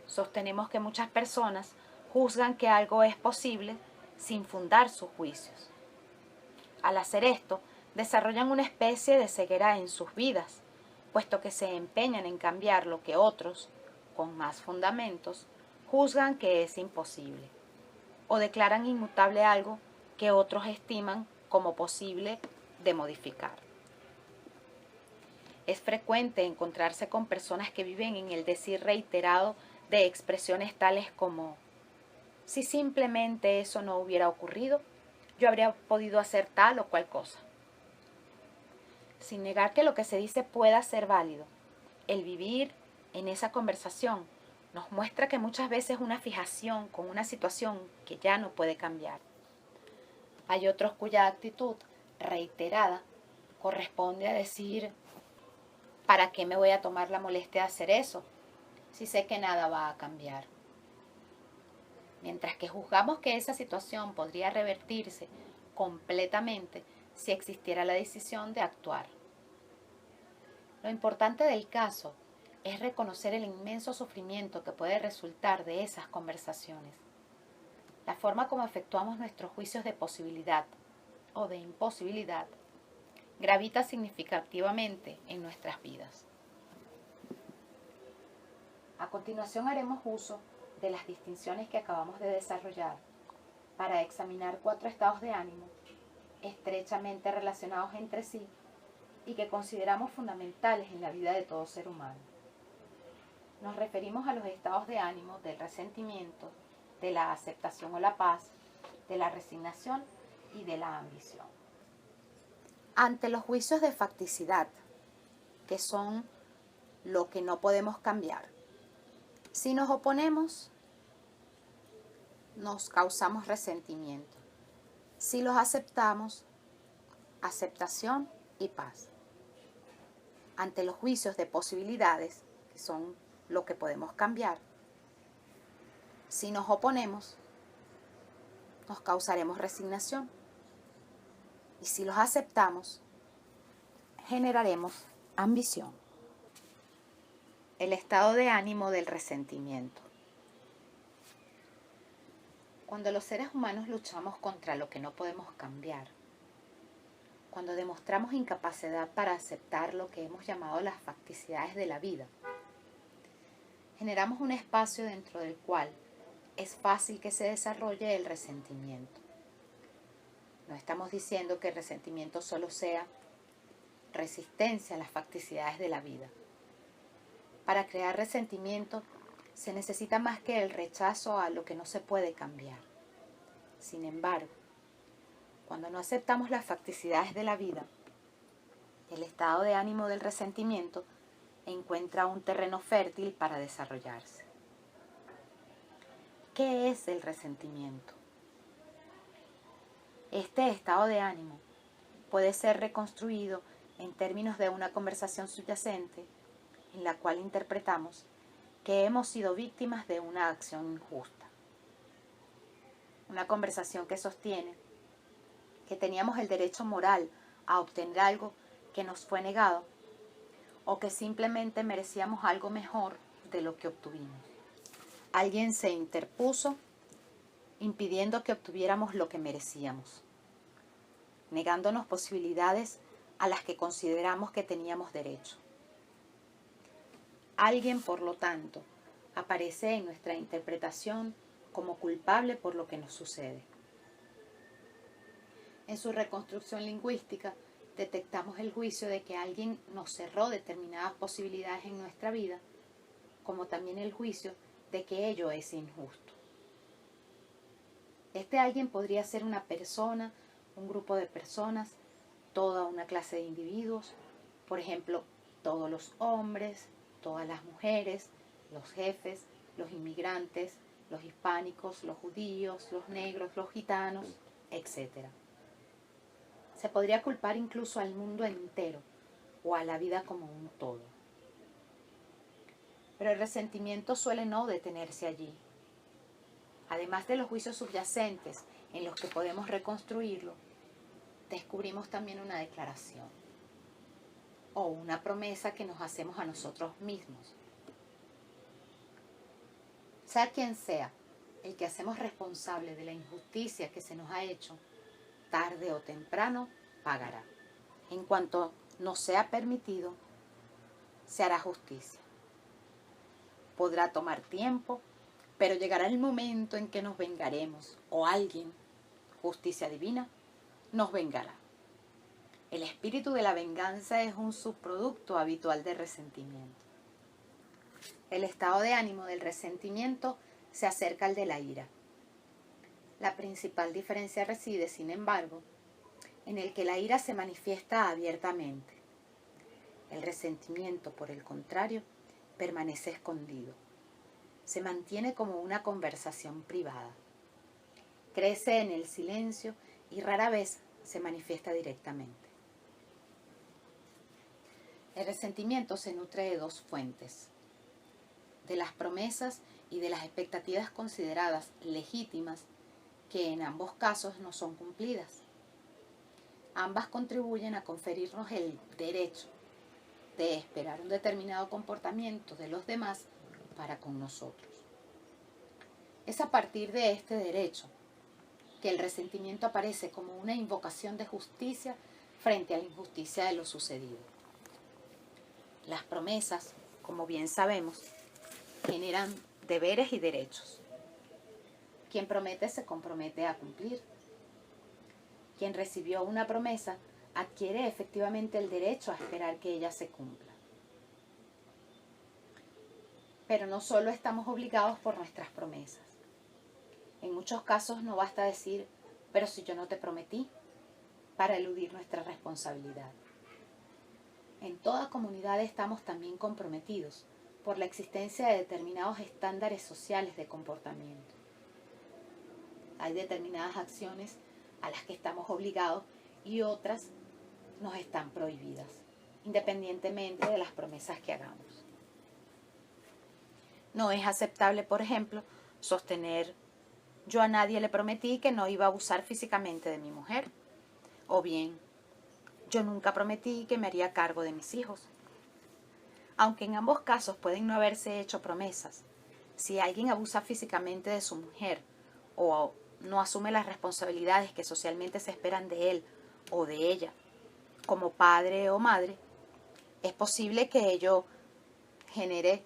Sostenemos que muchas personas juzgan que algo es posible sin fundar sus juicios. Al hacer esto, desarrollan una especie de ceguera en sus vidas, puesto que se empeñan en cambiar lo que otros, con más fundamentos, juzgan que es imposible, o declaran inmutable algo que otros estiman como posible de modificar. Es frecuente encontrarse con personas que viven en el decir reiterado de expresiones tales como: si simplemente eso no hubiera ocurrido, yo habría podido hacer tal o cual cosa. Sin negar que lo que se dice pueda ser válido, el vivir en esa conversación nos muestra que muchas veces una fijación con una situación que ya no puede cambiar. Hay otros cuya actitud reiterada corresponde a decir: ¿para qué me voy a tomar la molestia de hacer eso si sé que nada va a cambiar? Mientras que juzgamos que esa situación podría revertirse completamente si existiera la decisión de actuar. Lo importante del caso es reconocer el inmenso sufrimiento que puede resultar de esas conversaciones. La forma como efectuamos nuestros juicios de posibilidad o de imposibilidad gravita significativamente en nuestras vidas. A continuación haremos uso de las distinciones que acabamos de desarrollar para examinar 4 estados de ánimo estrechamente relacionados entre sí y que consideramos fundamentales en la vida de todo ser humano. Nos referimos a los estados de ánimo del resentimiento, de la aceptación o la paz, de la resignación y de la ambición. Ante los juicios de facticidad, que son lo que no podemos cambiar, si nos oponemos, nos causamos resentimiento. Si los aceptamos, aceptación y paz. Ante los juicios de posibilidades, que son lo que podemos cambiar, si nos oponemos, nos causaremos resignación. Y si los aceptamos, generaremos ambición. El estado de ánimo del resentimiento. Cuando los seres humanos luchamos contra lo que no podemos cambiar, cuando demostramos incapacidad para aceptar lo que hemos llamado las facticidades de la vida, generamos un espacio dentro del cual es fácil que se desarrolle el resentimiento. No estamos diciendo que el resentimiento solo sea resistencia a las facticidades de la vida. Para crear resentimiento se necesita más que el rechazo a lo que no se puede cambiar. Sin embargo, cuando no aceptamos las facticidades de la vida, el estado de ánimo del resentimiento encuentra un terreno fértil para desarrollarse. ¿Qué es el resentimiento? Este estado de ánimo puede ser reconstruido en términos de una conversación subyacente en la cual interpretamos que hemos sido víctimas de una acción injusta. Una conversación que sostiene que teníamos el derecho moral a obtener algo que nos fue negado o que simplemente merecíamos algo mejor de lo que obtuvimos. Alguien se interpuso impidiendo que obtuviéramos lo que merecíamos, negándonos posibilidades a las que consideramos que teníamos derecho. Alguien, por lo tanto, aparece en nuestra interpretación como culpable por lo que nos sucede. En su reconstrucción lingüística, detectamos el juicio de que alguien nos cerró determinadas posibilidades en nuestra vida, como también el juicio de que ello es injusto. Este alguien podría ser una persona, un grupo de personas, toda una clase de individuos, por ejemplo, todos los hombres, todas las mujeres, los jefes, los inmigrantes, los hispánicos, los judíos, los negros, los gitanos, etc. Se podría culpar incluso al mundo entero o a la vida como un todo. Pero el resentimiento suele no detenerse allí. Además de los juicios subyacentes en los que podemos reconstruirlo, descubrimos también una declaración o una promesa que nos hacemos a nosotros mismos. Sea quien sea el que hacemos responsable de la injusticia que se nos ha hecho, tarde o temprano pagará. En cuanto nos sea permitido, se hará justicia. Podrá tomar tiempo, pero llegará el momento en que nos vengaremos, o alguien, justicia divina, nos vengará. El espíritu de la venganza es un subproducto habitual del resentimiento. El estado de ánimo del resentimiento se acerca al de la ira. La principal diferencia reside, sin embargo, en el que la ira se manifiesta abiertamente. El resentimiento, por el contrario, permanece escondido. Se mantiene como una conversación privada. Crece en el silencio y rara vez se manifiesta directamente. El resentimiento se nutre de dos fuentes: de las promesas y de las expectativas consideradas legítimas, que en ambos casos no son cumplidas. Ambas contribuyen a conferirnos el derecho de esperar un determinado comportamiento de los demás para con nosotros. Es a partir de este derecho que el resentimiento aparece como una invocación de justicia frente a la injusticia de lo sucedido. Las promesas, como bien sabemos, generan deberes y derechos. Quien promete se compromete a cumplir. Quien recibió una promesa adquiere efectivamente el derecho a esperar que ella se cumpla. Pero no solo estamos obligados por nuestras promesas. En muchos casos no basta decir, pero si yo no te prometí, para eludir nuestra responsabilidad. En toda comunidad estamos también comprometidos por la existencia de determinados estándares sociales de comportamiento. Hay determinadas acciones a las que estamos obligados y otras nos están prohibidas, independientemente de las promesas que hagamos. No es aceptable, por ejemplo, sostener: yo a nadie le prometí que no iba a abusar físicamente de mi mujer, o bien: yo nunca prometí que me haría cargo de mis hijos. Aunque en ambos casos pueden no haberse hecho promesas, si alguien abusa físicamente de su mujer o no asume las responsabilidades que socialmente se esperan de él o de ella, como padre o madre, es posible que ello genere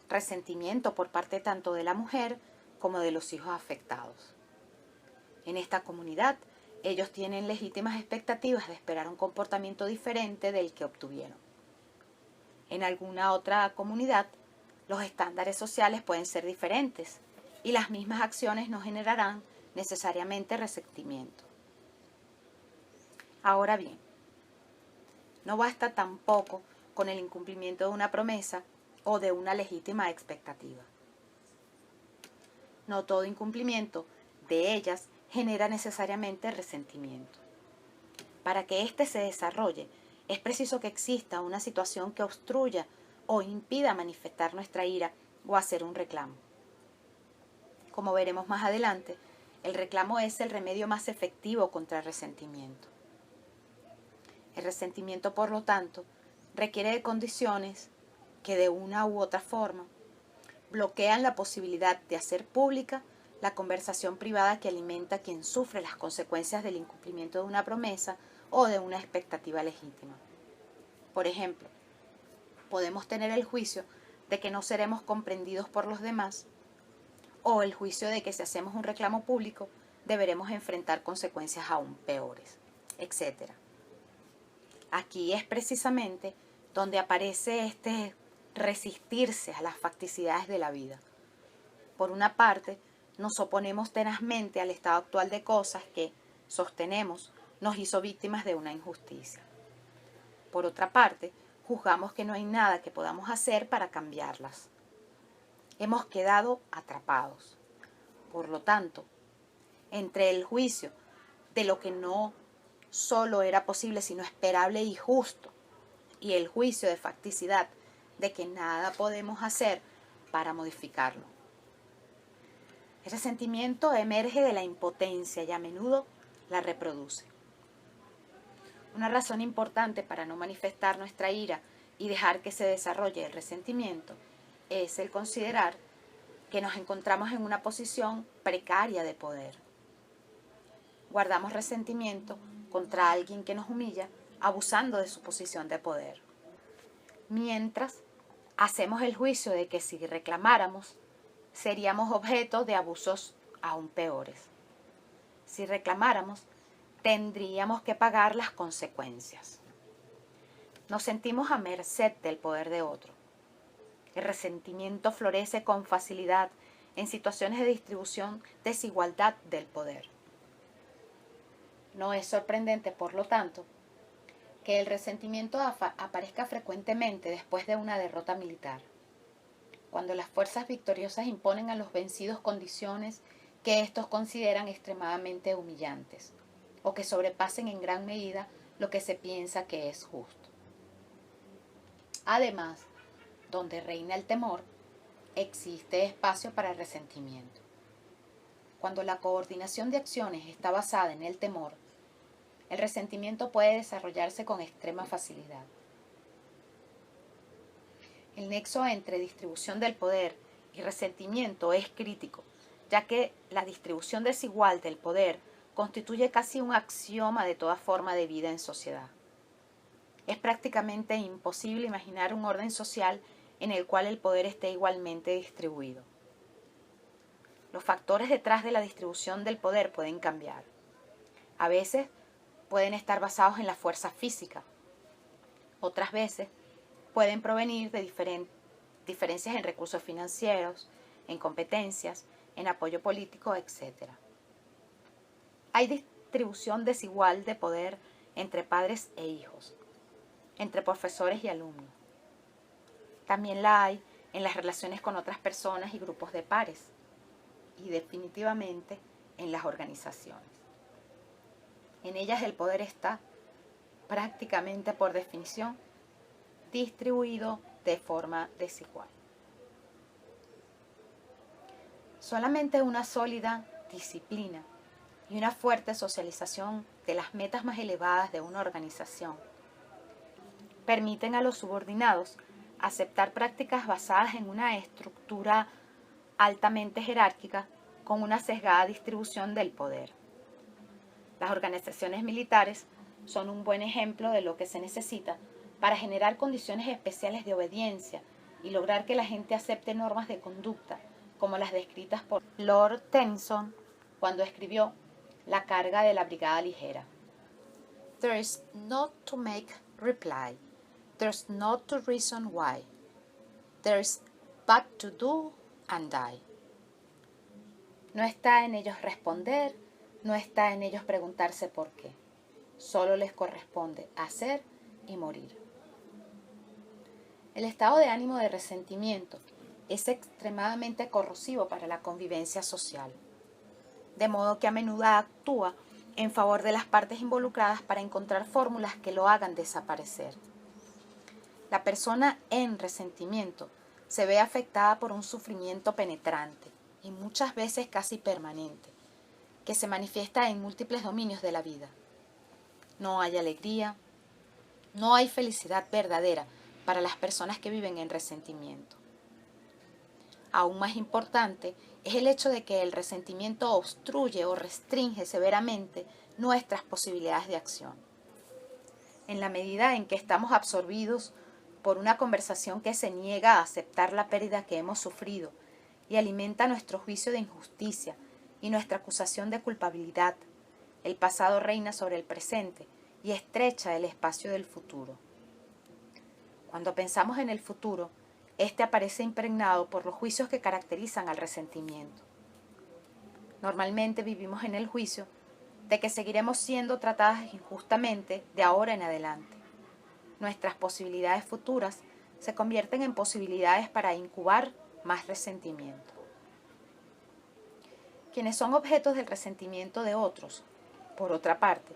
resentimiento por parte tanto de la mujer como de los hijos afectados. En esta comunidad, ellos tienen legítimas expectativas de esperar un comportamiento diferente del que obtuvieron. En alguna otra comunidad, los estándares sociales pueden ser diferentes y las mismas acciones no generarán necesariamente resentimiento. Ahora bien, no basta tampoco con el incumplimiento de una promesa o de una legítima expectativa. No todo incumplimiento de ellas genera necesariamente resentimiento. Para que éste se desarrolle, es preciso que exista una situación que obstruya o impida manifestar nuestra ira o hacer un reclamo. Como veremos más adelante, el reclamo es el remedio más efectivo contra el resentimiento. El resentimiento, por lo tanto, requiere de condiciones que de una u otra forma bloquean la posibilidad de hacer pública la conversación privada que alimenta a quien sufre las consecuencias del incumplimiento de una promesa o de una expectativa legítima. Por ejemplo, podemos tener el juicio de que no seremos comprendidos por los demás, o el juicio de que si hacemos un reclamo público deberemos enfrentar consecuencias aún peores, etc. Aquí es precisamente donde aparece este resistirse a las facticidades de la vida. Por una parte, nos oponemos tenazmente al estado actual de cosas que, sostenemos, nos hizo víctimas de una injusticia. Por otra parte, juzgamos que no hay nada que podamos hacer para cambiarlas. Hemos quedado atrapados. Por lo tanto, entre el juicio de lo que no solo era posible, sino esperable y justo, y el juicio de facticidad de que nada podemos hacer para modificarlo. El resentimiento emerge de la impotencia y a menudo la reproduce. Una razón importante para no manifestar nuestra ira y dejar que se desarrolle el resentimiento es el considerar que nos encontramos en una posición precaria de poder. Guardamos resentimiento contra alguien que nos humilla, abusando de su posición de poder. Mientras, hacemos el juicio de que si reclamáramos, seríamos objeto de abusos aún peores. Si reclamáramos, tendríamos que pagar las consecuencias. Nos sentimos a merced del poder de otro. El resentimiento florece con facilidad en situaciones de distribución desigualdad del poder. No es sorprendente, por lo tanto, que el resentimiento aparezca frecuentemente después de una derrota militar, cuando las fuerzas victoriosas imponen a los vencidos condiciones que éstos consideran extremadamente humillantes, o que sobrepasen en gran medida lo que se piensa que es justo. Además, donde reina el temor, existe espacio para el resentimiento. Cuando la coordinación de acciones está basada en el temor, el resentimiento puede desarrollarse con extrema facilidad. El nexo entre distribución del poder y resentimiento es crítico, ya que la distribución desigual del poder constituye casi un axioma de toda forma de vida en sociedad. Es prácticamente imposible imaginar un orden social en el cual el poder esté igualmente distribuido. Los factores detrás de la distribución del poder pueden cambiar. A veces pueden estar basados en la fuerza física. Otras veces pueden provenir de diferencias en recursos financieros, en competencias, en apoyo político, etc. Hay distribución desigual de poder entre padres e hijos, entre profesores y alumnos. También la hay en las relaciones con otras personas y grupos de pares, y definitivamente en las organizaciones. En ellas el poder está, prácticamente por definición, distribuido de forma desigual. Solamente una sólida disciplina y una fuerte socialización de las metas más elevadas de una organización permiten a los subordinados aceptar prácticas basadas en una estructura altamente jerárquica con una sesgada distribución del poder. Las organizaciones militares son un buen ejemplo de lo que se necesita para generar condiciones especiales de obediencia y lograr que la gente acepte normas de conducta, como las descritas por Lord Tennyson cuando escribió La carga de la brigada ligera. There is not to make reply, there's not to reason why, there's but to do and die. No está en ellos responder, no está en ellos preguntarse por qué. Solo les corresponde hacer y morir. El estado de ánimo de resentimiento es extremadamente corrosivo para la convivencia social, de modo que a menudo actúa en favor de las partes involucradas para encontrar fórmulas que lo hagan desaparecer. La persona en resentimiento se ve afectada por un sufrimiento penetrante y muchas veces casi permanente, que se manifiesta en múltiples dominios de la vida. No hay alegría, no hay felicidad verdadera para las personas que viven en resentimiento. Aún más importante es el hecho de que el resentimiento obstruye o restringe severamente nuestras posibilidades de acción. En la medida en que estamos absorbidos por una conversación que se niega a aceptar la pérdida que hemos sufrido y alimenta nuestro juicio de injusticia y nuestra acusación de culpabilidad, el pasado reina sobre el presente y estrecha el espacio del futuro. Cuando pensamos en el futuro, este aparece impregnado por los juicios que caracterizan al resentimiento. Normalmente vivimos en el juicio de que seguiremos siendo tratadas injustamente de ahora en adelante. Nuestras posibilidades futuras se convierten en posibilidades para incubar más resentimiento. Quienes son objetos del resentimiento de otros, por otra parte,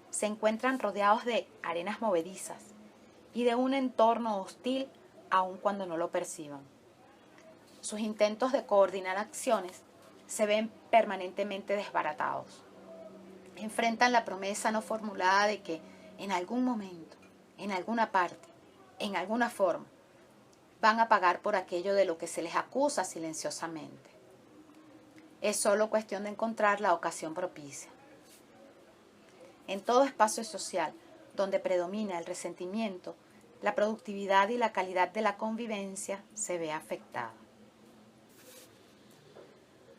se encuentran rodeados de arenas movedizas y de un entorno hostil aun cuando no lo perciban. Sus intentos de coordinar acciones se ven permanentemente desbaratados. Enfrentan la promesa no formulada de que en algún momento, en alguna parte, en alguna forma, van a pagar por aquello de lo que se les acusa silenciosamente. Es solo cuestión de encontrar la ocasión propicia. En todo espacio social donde predomina el resentimiento, la productividad y la calidad de la convivencia se ve afectada.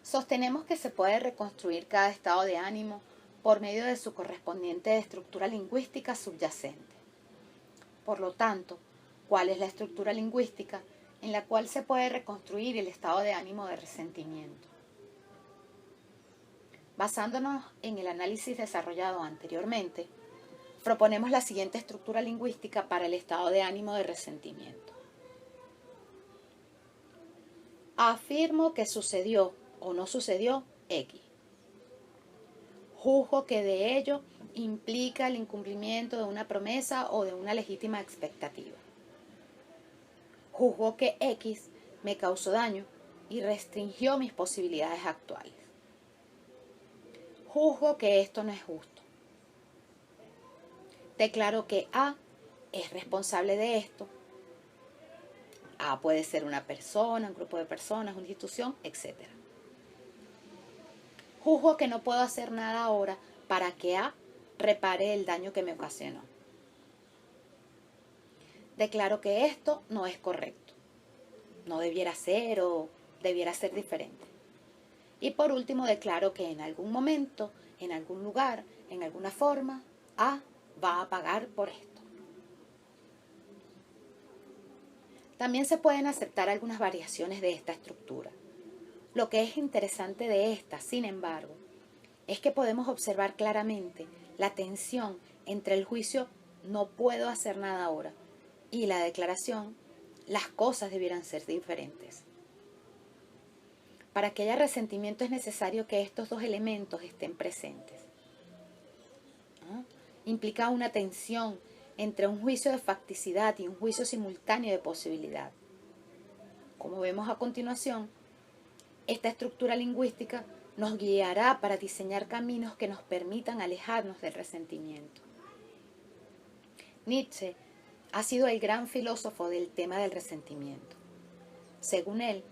Sostenemos que se puede reconstruir cada estado de ánimo por medio de su correspondiente estructura lingüística subyacente. Por lo tanto, ¿cuál es la estructura lingüística en la cual se puede reconstruir el estado de ánimo de resentimiento? Basándonos en el análisis desarrollado anteriormente, proponemos la siguiente estructura lingüística para el estado de ánimo de resentimiento. Afirmo que sucedió o no sucedió X. Juzgo que de ello implica el incumplimiento de una promesa o de una legítima expectativa. Juzgo que X me causó daño y restringió mis posibilidades actuales. Juzgo que esto no es justo. Declaro que A es responsable de esto. A puede ser una persona, un grupo de personas, una institución, etc. Juzgo que no puedo hacer nada ahora para que A repare el daño que me ocasionó. Declaro que esto no es correcto. No debiera ser o debiera ser diferente. Y por último declaro que en algún momento, en algún lugar, en alguna forma, A va a pagar por esto. También se pueden aceptar algunas variaciones de esta estructura. Lo que es interesante de esta, sin embargo, es que podemos observar claramente la tensión entre el juicio no puedo hacer nada ahora y la declaración las cosas debieran ser diferentes. Para que haya resentimiento es necesario que estos dos elementos estén presentes. Implica una tensión entre un juicio de facticidad y un juicio simultáneo de posibilidad. Como vemos a continuación, esta estructura lingüística nos guiará para diseñar caminos que nos permitan alejarnos del resentimiento. Nietzsche ha sido el gran filósofo del tema del resentimiento. Según él,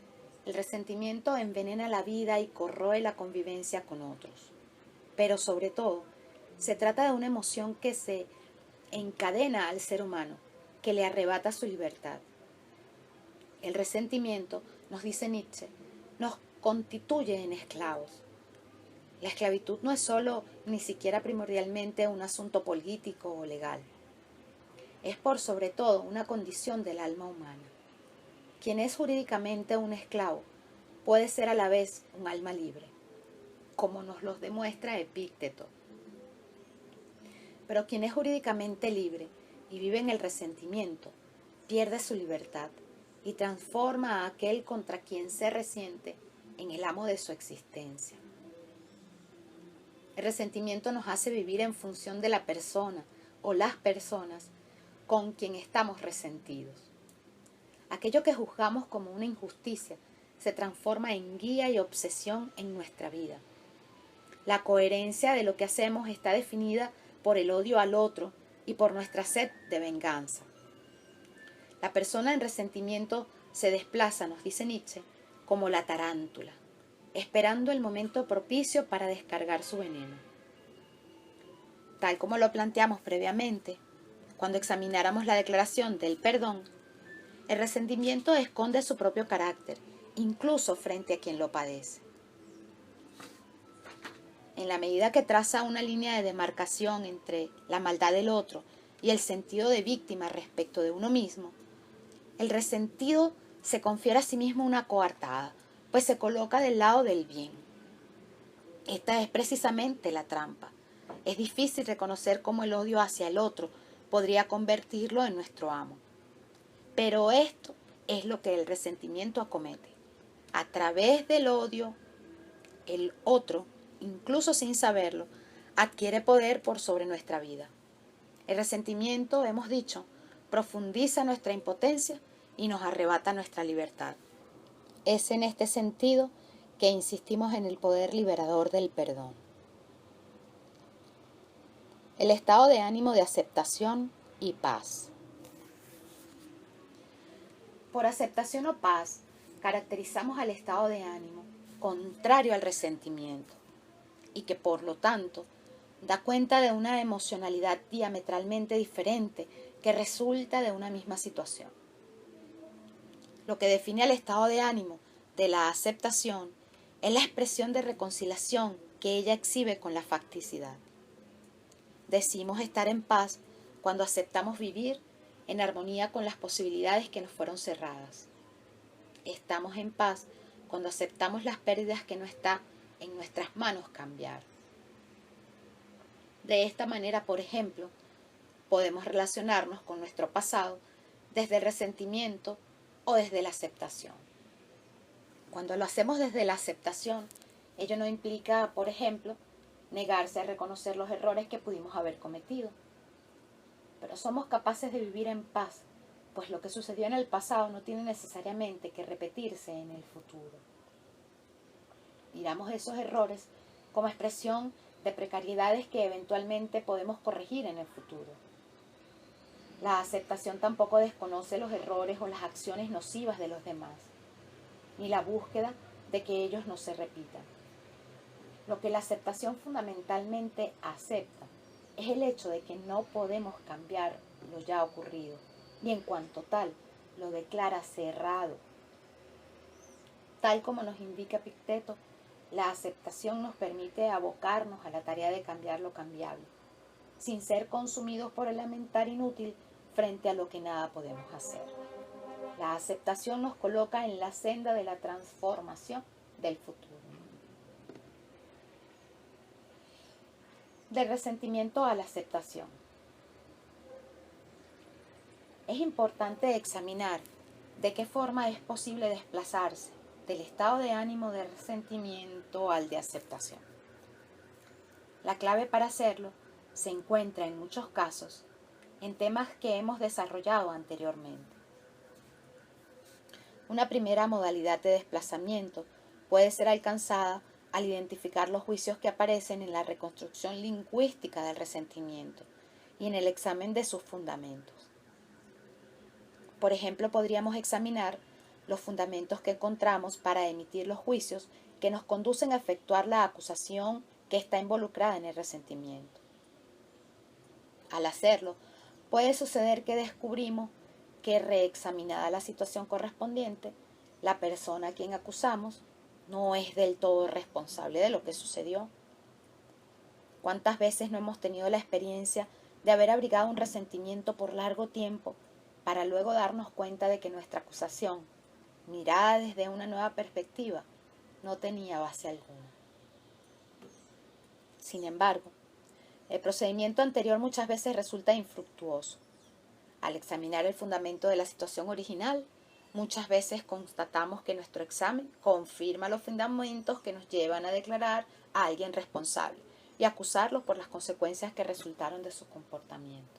el resentimiento envenena la vida y corroe la convivencia con otros. Pero sobre todo, se trata de una emoción que se encadena al ser humano, que le arrebata su libertad. El resentimiento, nos dice Nietzsche, nos constituye en esclavos. La esclavitud no es solo, ni siquiera primordialmente, un asunto político o legal. Es por sobre todo una condición del alma humana. Quien es jurídicamente un esclavo puede ser a la vez un alma libre, como nos lo demuestra Epícteto. Pero quien es jurídicamente libre y vive en el resentimiento, pierde su libertad y transforma a aquel contra quien se resiente en el amo de su existencia. El resentimiento nos hace vivir en función de la persona o las personas con quien estamos resentidos. Aquello que juzgamos como una injusticia se transforma en guía y obsesión en nuestra vida. La coherencia de lo que hacemos está definida por el odio al otro y por nuestra sed de venganza. La persona en resentimiento se desplaza, nos dice Nietzsche, como la tarántula, esperando el momento propicio para descargar su veneno. Tal como lo planteamos previamente, cuando examináramos la declaración del perdón, el resentimiento esconde su propio carácter, incluso frente a quien lo padece. En la medida que traza una línea de demarcación entre la maldad del otro y el sentido de víctima respecto de uno mismo, el resentido se confiere a sí mismo una coartada, pues se coloca del lado del bien. Esta es precisamente la trampa, Es difícil reconocer cómo el odio hacia el otro podría convertirlo en nuestro amo. Pero esto es lo que el resentimiento acomete. A través del odio, el otro, incluso sin saberlo, adquiere poder por sobre nuestra vida. El resentimiento, hemos dicho, profundiza nuestra impotencia y nos arrebata nuestra libertad. Es en este sentido que insistimos en el poder liberador del perdón. El estado de ánimo de aceptación y paz. Por aceptación o paz, caracterizamos al estado de ánimo contrario al resentimiento y que por lo tanto da cuenta de una emocionalidad diametralmente diferente que resulta de una misma situación. Lo que define el estado de ánimo de la aceptación es la expresión de reconciliación que ella exhibe con la facticidad. Decimos estar en paz cuando aceptamos vivir en armonía con las posibilidades que nos fueron cerradas. Estamos en paz cuando aceptamos las pérdidas que no está en nuestras manos cambiar. De esta manera, por ejemplo, podemos relacionarnos con nuestro pasado desde el resentimiento o desde la aceptación. Cuando lo hacemos desde la aceptación, ello no implica, por ejemplo, negarse a reconocer los errores que pudimos haber cometido. Pero somos capaces de vivir en paz, pues lo que sucedió en el pasado no tiene necesariamente que repetirse en el futuro. Miramos esos errores como expresión de precariedades que eventualmente podemos corregir en el futuro. La aceptación tampoco desconoce los errores o las acciones nocivas de los demás, ni la búsqueda de que ellos no se repitan. Lo que la aceptación fundamentalmente acepta es el hecho de que no podemos cambiar lo ya ocurrido, y en cuanto tal, lo declara cerrado. Tal como nos indica Epicteto, la aceptación nos permite abocarnos a la tarea de cambiar lo cambiable, sin ser consumidos por el lamentar inútil frente a lo que nada podemos hacer. La aceptación nos coloca en la senda de la transformación del futuro. Del resentimiento a la aceptación. Es importante examinar de qué forma es posible desplazarse del estado de ánimo de resentimiento al de aceptación. La clave para hacerlo se encuentra en muchos casos en temas que hemos desarrollado anteriormente. Una primera modalidad de desplazamiento puede ser alcanzada al identificar los juicios que aparecen en la reconstrucción lingüística del resentimiento y en el examen de sus fundamentos. Por ejemplo, podríamos examinar los fundamentos que encontramos para emitir los juicios que nos conducen a efectuar la acusación que está involucrada en el resentimiento. Al hacerlo, puede suceder que descubrimos que, reexaminada la situación correspondiente, la persona a quien acusamos no es del todo responsable de lo que sucedió. ¿Cuántas veces no hemos tenido la experiencia de haber abrigado un resentimiento por largo tiempo para luego darnos cuenta de que nuestra acusación, mirada desde una nueva perspectiva, no tenía base alguna? Sin embargo, el procedimiento anterior muchas veces resulta infructuoso. Al examinar el fundamento de la situación original, muchas veces constatamos que nuestro examen confirma los fundamentos que nos llevan a declarar a alguien responsable y acusarlo por las consecuencias que resultaron de su comportamiento.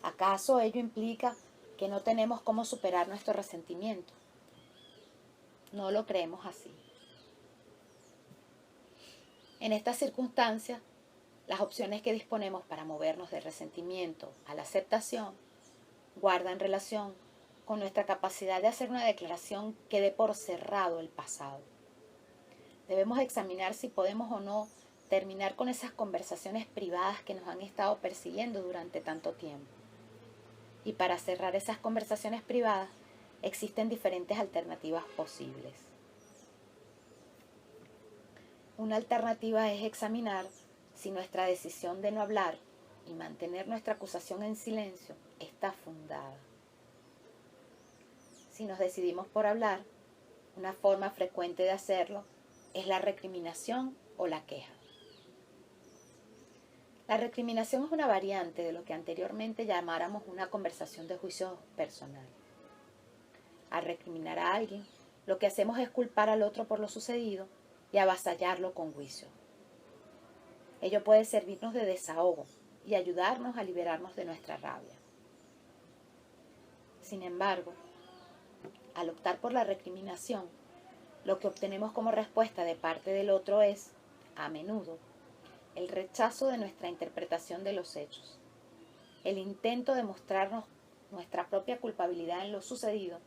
¿Acaso ello implica que no tenemos cómo superar nuestro resentimiento? No lo creemos así. En estas circunstancias, las opciones que disponemos para movernos del resentimiento a la aceptación guardan relación con nuestra capacidad de hacer una declaración que dé por cerrado el pasado. Debemos examinar si podemos o no terminar con esas conversaciones privadas que nos han estado persiguiendo durante tanto tiempo. Y para cerrar esas conversaciones privadas existen diferentes alternativas posibles. Una alternativa es examinar si nuestra decisión de no hablar y mantener nuestra acusación en silencio está fundada. Si nos decidimos por hablar, una forma frecuente de hacerlo es la recriminación o la queja. La recriminación es una variante de lo que anteriormente llamáramos una conversación de juicio personal. Al recriminar a alguien, lo que hacemos es culpar al otro por lo sucedido y avasallarlo con juicio. Ello puede servirnos de desahogo y ayudarnos a liberarnos de nuestra rabia. Sin embargo, al optar por la recriminación, lo que obtenemos como respuesta de parte del otro es, a menudo, el rechazo de nuestra interpretación de los hechos, el intento de mostrarnos nuestra propia culpabilidad en lo sucedido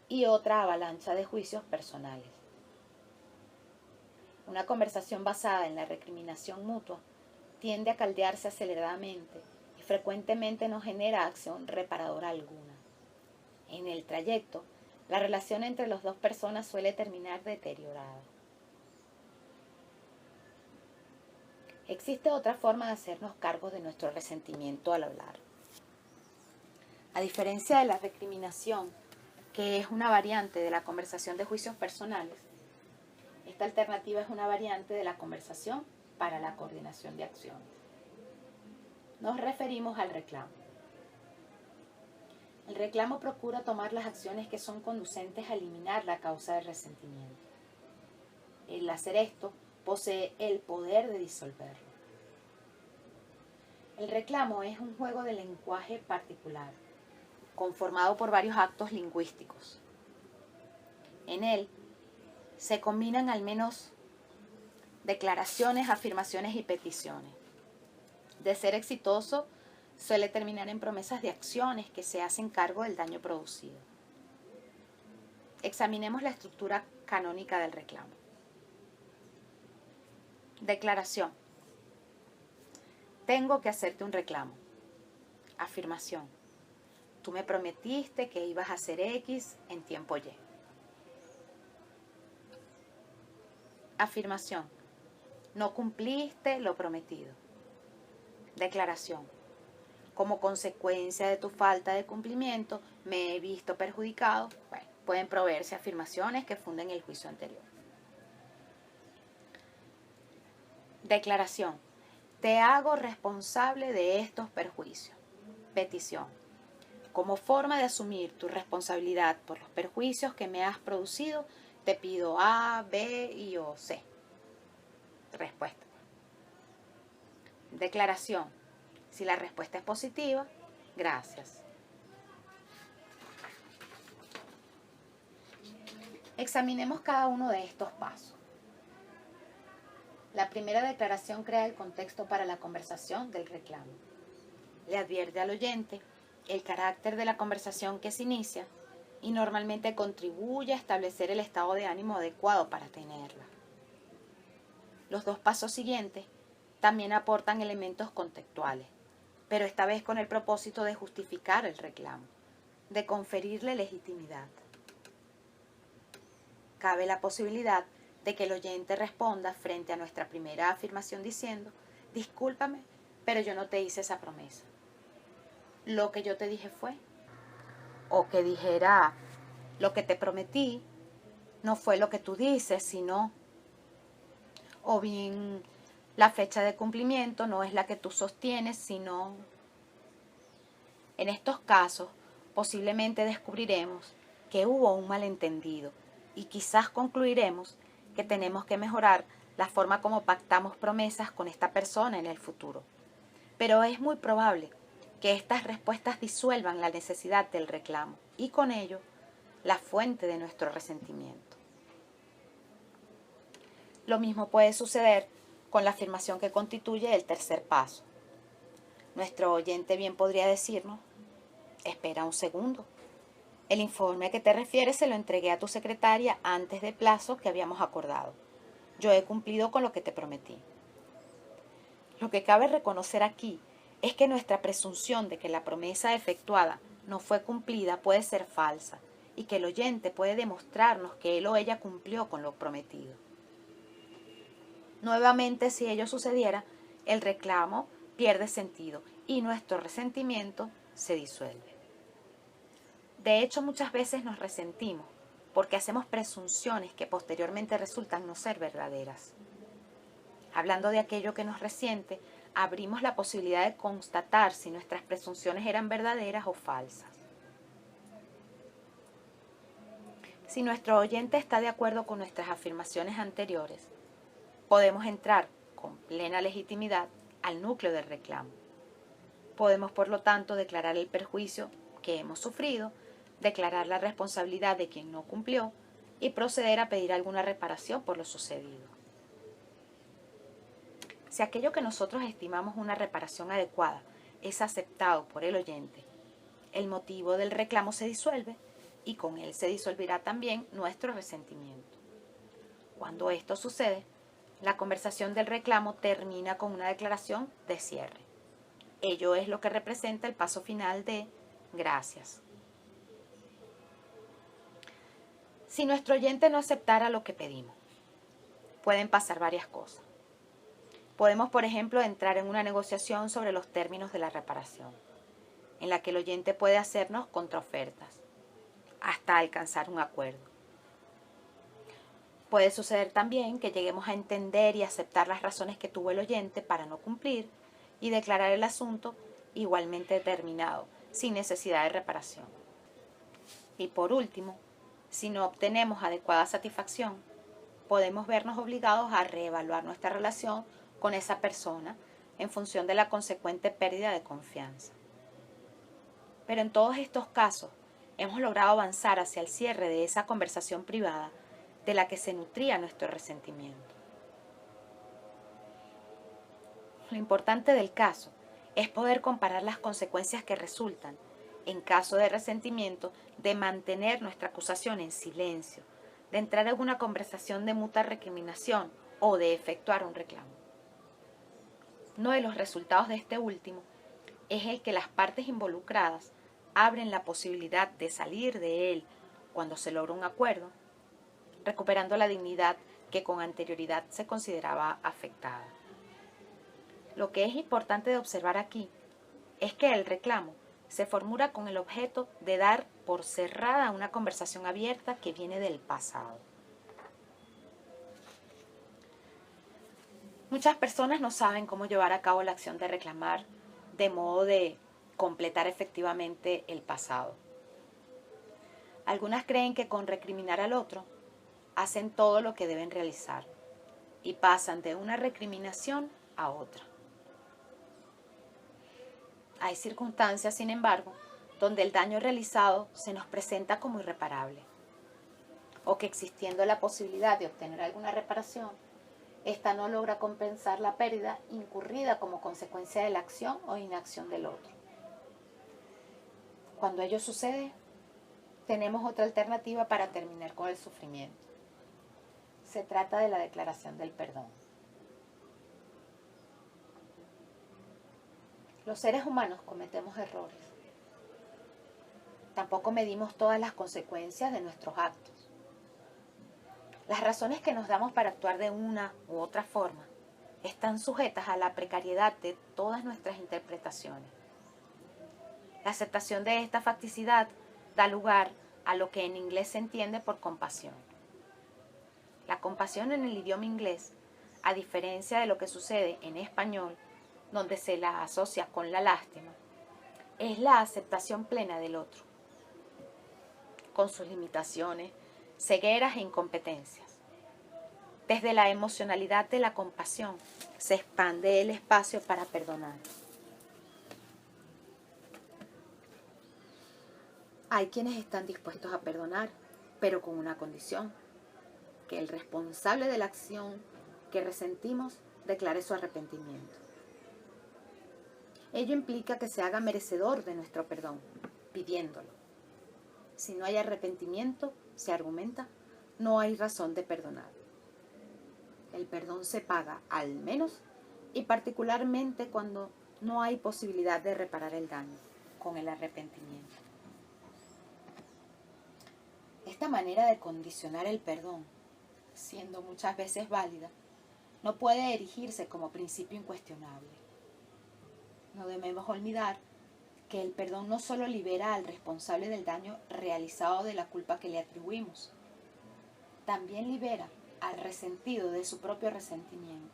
y otra avalancha de juicios personales. Una conversación basada en la recriminación mutua tiende a caldearse aceleradamente y frecuentemente no genera acción reparadora alguna. En el trayecto, la relación entre las dos personas suele terminar deteriorada. Existe otra forma de hacernos cargo de nuestro resentimiento al hablar. A diferencia de la recriminación, que es una variante de la conversación de juicios personales, esta alternativa es una variante de la conversación para la coordinación de acciones. Nos referimos al reclamo. El reclamo procura tomar las acciones que son conducentes a eliminar la causa del resentimiento. El hacer esto posee el poder de disolverlo. El reclamo es un juego de lenguaje particular, conformado por varios actos lingüísticos. En él se combinan al menos declaraciones, afirmaciones y peticiones. De ser exitoso, suele terminar en promesas de acciones que se hacen cargo del daño producido. Examinemos la estructura canónica del reclamo. Declaración. Tengo que hacerte un reclamo. Afirmación. Tú me prometiste que ibas a hacer X en tiempo Y. Afirmación. No cumpliste lo prometido. Declaración. Como consecuencia de tu falta de cumplimiento, me he visto perjudicado. Bueno, pueden proveerse afirmaciones que funden el juicio anterior. Declaración. Te hago responsable de estos perjuicios. Petición. Como forma de asumir tu responsabilidad por los perjuicios que me has producido, te pido A, B y o C. Respuesta. Declaración. Si la respuesta es positiva, gracias. Examinemos cada uno de estos pasos. La primera declaración crea el contexto para la conversación del reclamo. Le advierte al oyente el carácter de la conversación que se inicia y normalmente contribuye a establecer el estado de ánimo adecuado para tenerla. Los dos pasos siguientes también aportan elementos contextuales, pero esta vez con el propósito de justificar el reclamo, de conferirle legitimidad. Cabe la posibilidad de que el oyente responda frente a nuestra primera afirmación diciendo, discúlpame, pero yo no te hice esa promesa. Lo que yo te dije fue, o que dijera, lo que te prometí no fue lo que tú dices, sino, o bien, la fecha de cumplimiento no es la que tú sostienes, sino. En estos casos, posiblemente descubriremos que hubo un malentendido y quizás concluiremos que tenemos que mejorar la forma como pactamos promesas con esta persona en el futuro. Pero es muy probable que estas respuestas disuelvan la necesidad del reclamo y con ello la fuente de nuestro resentimiento. Lo mismo puede suceder con la afirmación que constituye el tercer paso. Nuestro oyente bien podría decirnos, espera un segundo. El informe a que te refieres se lo entregué a tu secretaria antes del plazo que habíamos acordado. Yo he cumplido con lo que te prometí. Lo que cabe reconocer aquí es que nuestra presunción de que la promesa efectuada no fue cumplida puede ser falsa y que el oyente puede demostrarnos que él o ella cumplió con lo prometido. Nuevamente, si ello sucediera, el reclamo pierde sentido y nuestro resentimiento se disuelve. De hecho, muchas veces nos resentimos porque hacemos presunciones que posteriormente resultan no ser verdaderas. Hablando de aquello que nos resiente, abrimos la posibilidad de constatar si nuestras presunciones eran verdaderas o falsas. Si nuestro oyente está de acuerdo con nuestras afirmaciones anteriores, podemos entrar con plena legitimidad al núcleo del reclamo. Podemos, por lo tanto, declarar el perjuicio que hemos sufrido, declarar la responsabilidad de quien no cumplió y proceder a pedir alguna reparación por lo sucedido. Si aquello que nosotros estimamos una reparación adecuada es aceptado por el oyente, el motivo del reclamo se disuelve y con él se disolverá también nuestro resentimiento. Cuando esto sucede, la conversación del reclamo termina con una declaración de cierre. Ello es lo que representa el paso final de gracias. Si nuestro oyente no aceptara lo que pedimos, pueden pasar varias cosas. Podemos, por ejemplo, entrar en una negociación sobre los términos de la reparación, en la que el oyente puede hacernos contraofertas, hasta alcanzar un acuerdo. Puede suceder también que lleguemos a entender y aceptar las razones que tuvo el oyente para no cumplir y declarar el asunto igualmente terminado, sin necesidad de reparación. Y por último, si no obtenemos adecuada satisfacción, podemos vernos obligados a reevaluar nuestra relación con esa persona en función de la consecuente pérdida de confianza. Pero en todos estos casos, hemos logrado avanzar hacia el cierre de esa conversación privada de la que se nutría nuestro resentimiento. Lo importante del caso es poder comparar las consecuencias que resultan, en caso de resentimiento, de mantener nuestra acusación en silencio, de entrar en una conversación de mutua recriminación o de efectuar un reclamo. Uno de los resultados de este último es el que las partes involucradas abren la posibilidad de salir de él cuando se logra un acuerdo, recuperando la dignidad que con anterioridad se consideraba afectada. Lo que es importante de observar aquí es que el reclamo se formula con el objeto de dar por cerrada una conversación abierta que viene del pasado. Muchas personas no saben cómo llevar a cabo la acción de reclamar de modo de completar efectivamente el pasado. Algunas creen que con recriminar al otro hacen todo lo que deben realizar y pasan de una recriminación a otra. Hay circunstancias, sin embargo, donde el daño realizado se nos presenta como irreparable, o que existiendo la posibilidad de obtener alguna reparación, esta no logra compensar la pérdida incurrida como consecuencia de la acción o inacción del otro. Cuando ello sucede, tenemos otra alternativa para terminar con el sufrimiento. Se trata de la declaración del perdón. Los seres humanos cometemos errores. Tampoco medimos todas las consecuencias de nuestros actos. Las razones que nos damos para actuar de una u otra forma están sujetas a la precariedad de todas nuestras interpretaciones. La aceptación de esta facticidad da lugar a lo que en inglés se entiende por compasión. La compasión en el idioma inglés, a diferencia de lo que sucede en español, donde se la asocia con la lástima, es la aceptación plena del otro, con sus limitaciones, cegueras e incompetencias. Desde la emocionalidad de la compasión se expande el espacio para perdonar. Hay quienes están dispuestos a perdonar, pero con una condición: que el responsable de la acción que resentimos declare su arrepentimiento. Ello implica que se haga merecedor de nuestro perdón, pidiéndolo. Si no hay arrepentimiento, se argumenta, no hay razón de perdonar. El perdón se paga al menos y particularmente cuando no hay posibilidad de reparar el daño con el arrepentimiento. Esta manera de condicionar el perdón, siendo muchas veces válida, no puede erigirse como principio incuestionable. No debemos olvidar que el perdón no solo libera al responsable del daño realizado de la culpa que le atribuimos, también libera al resentido de su propio resentimiento.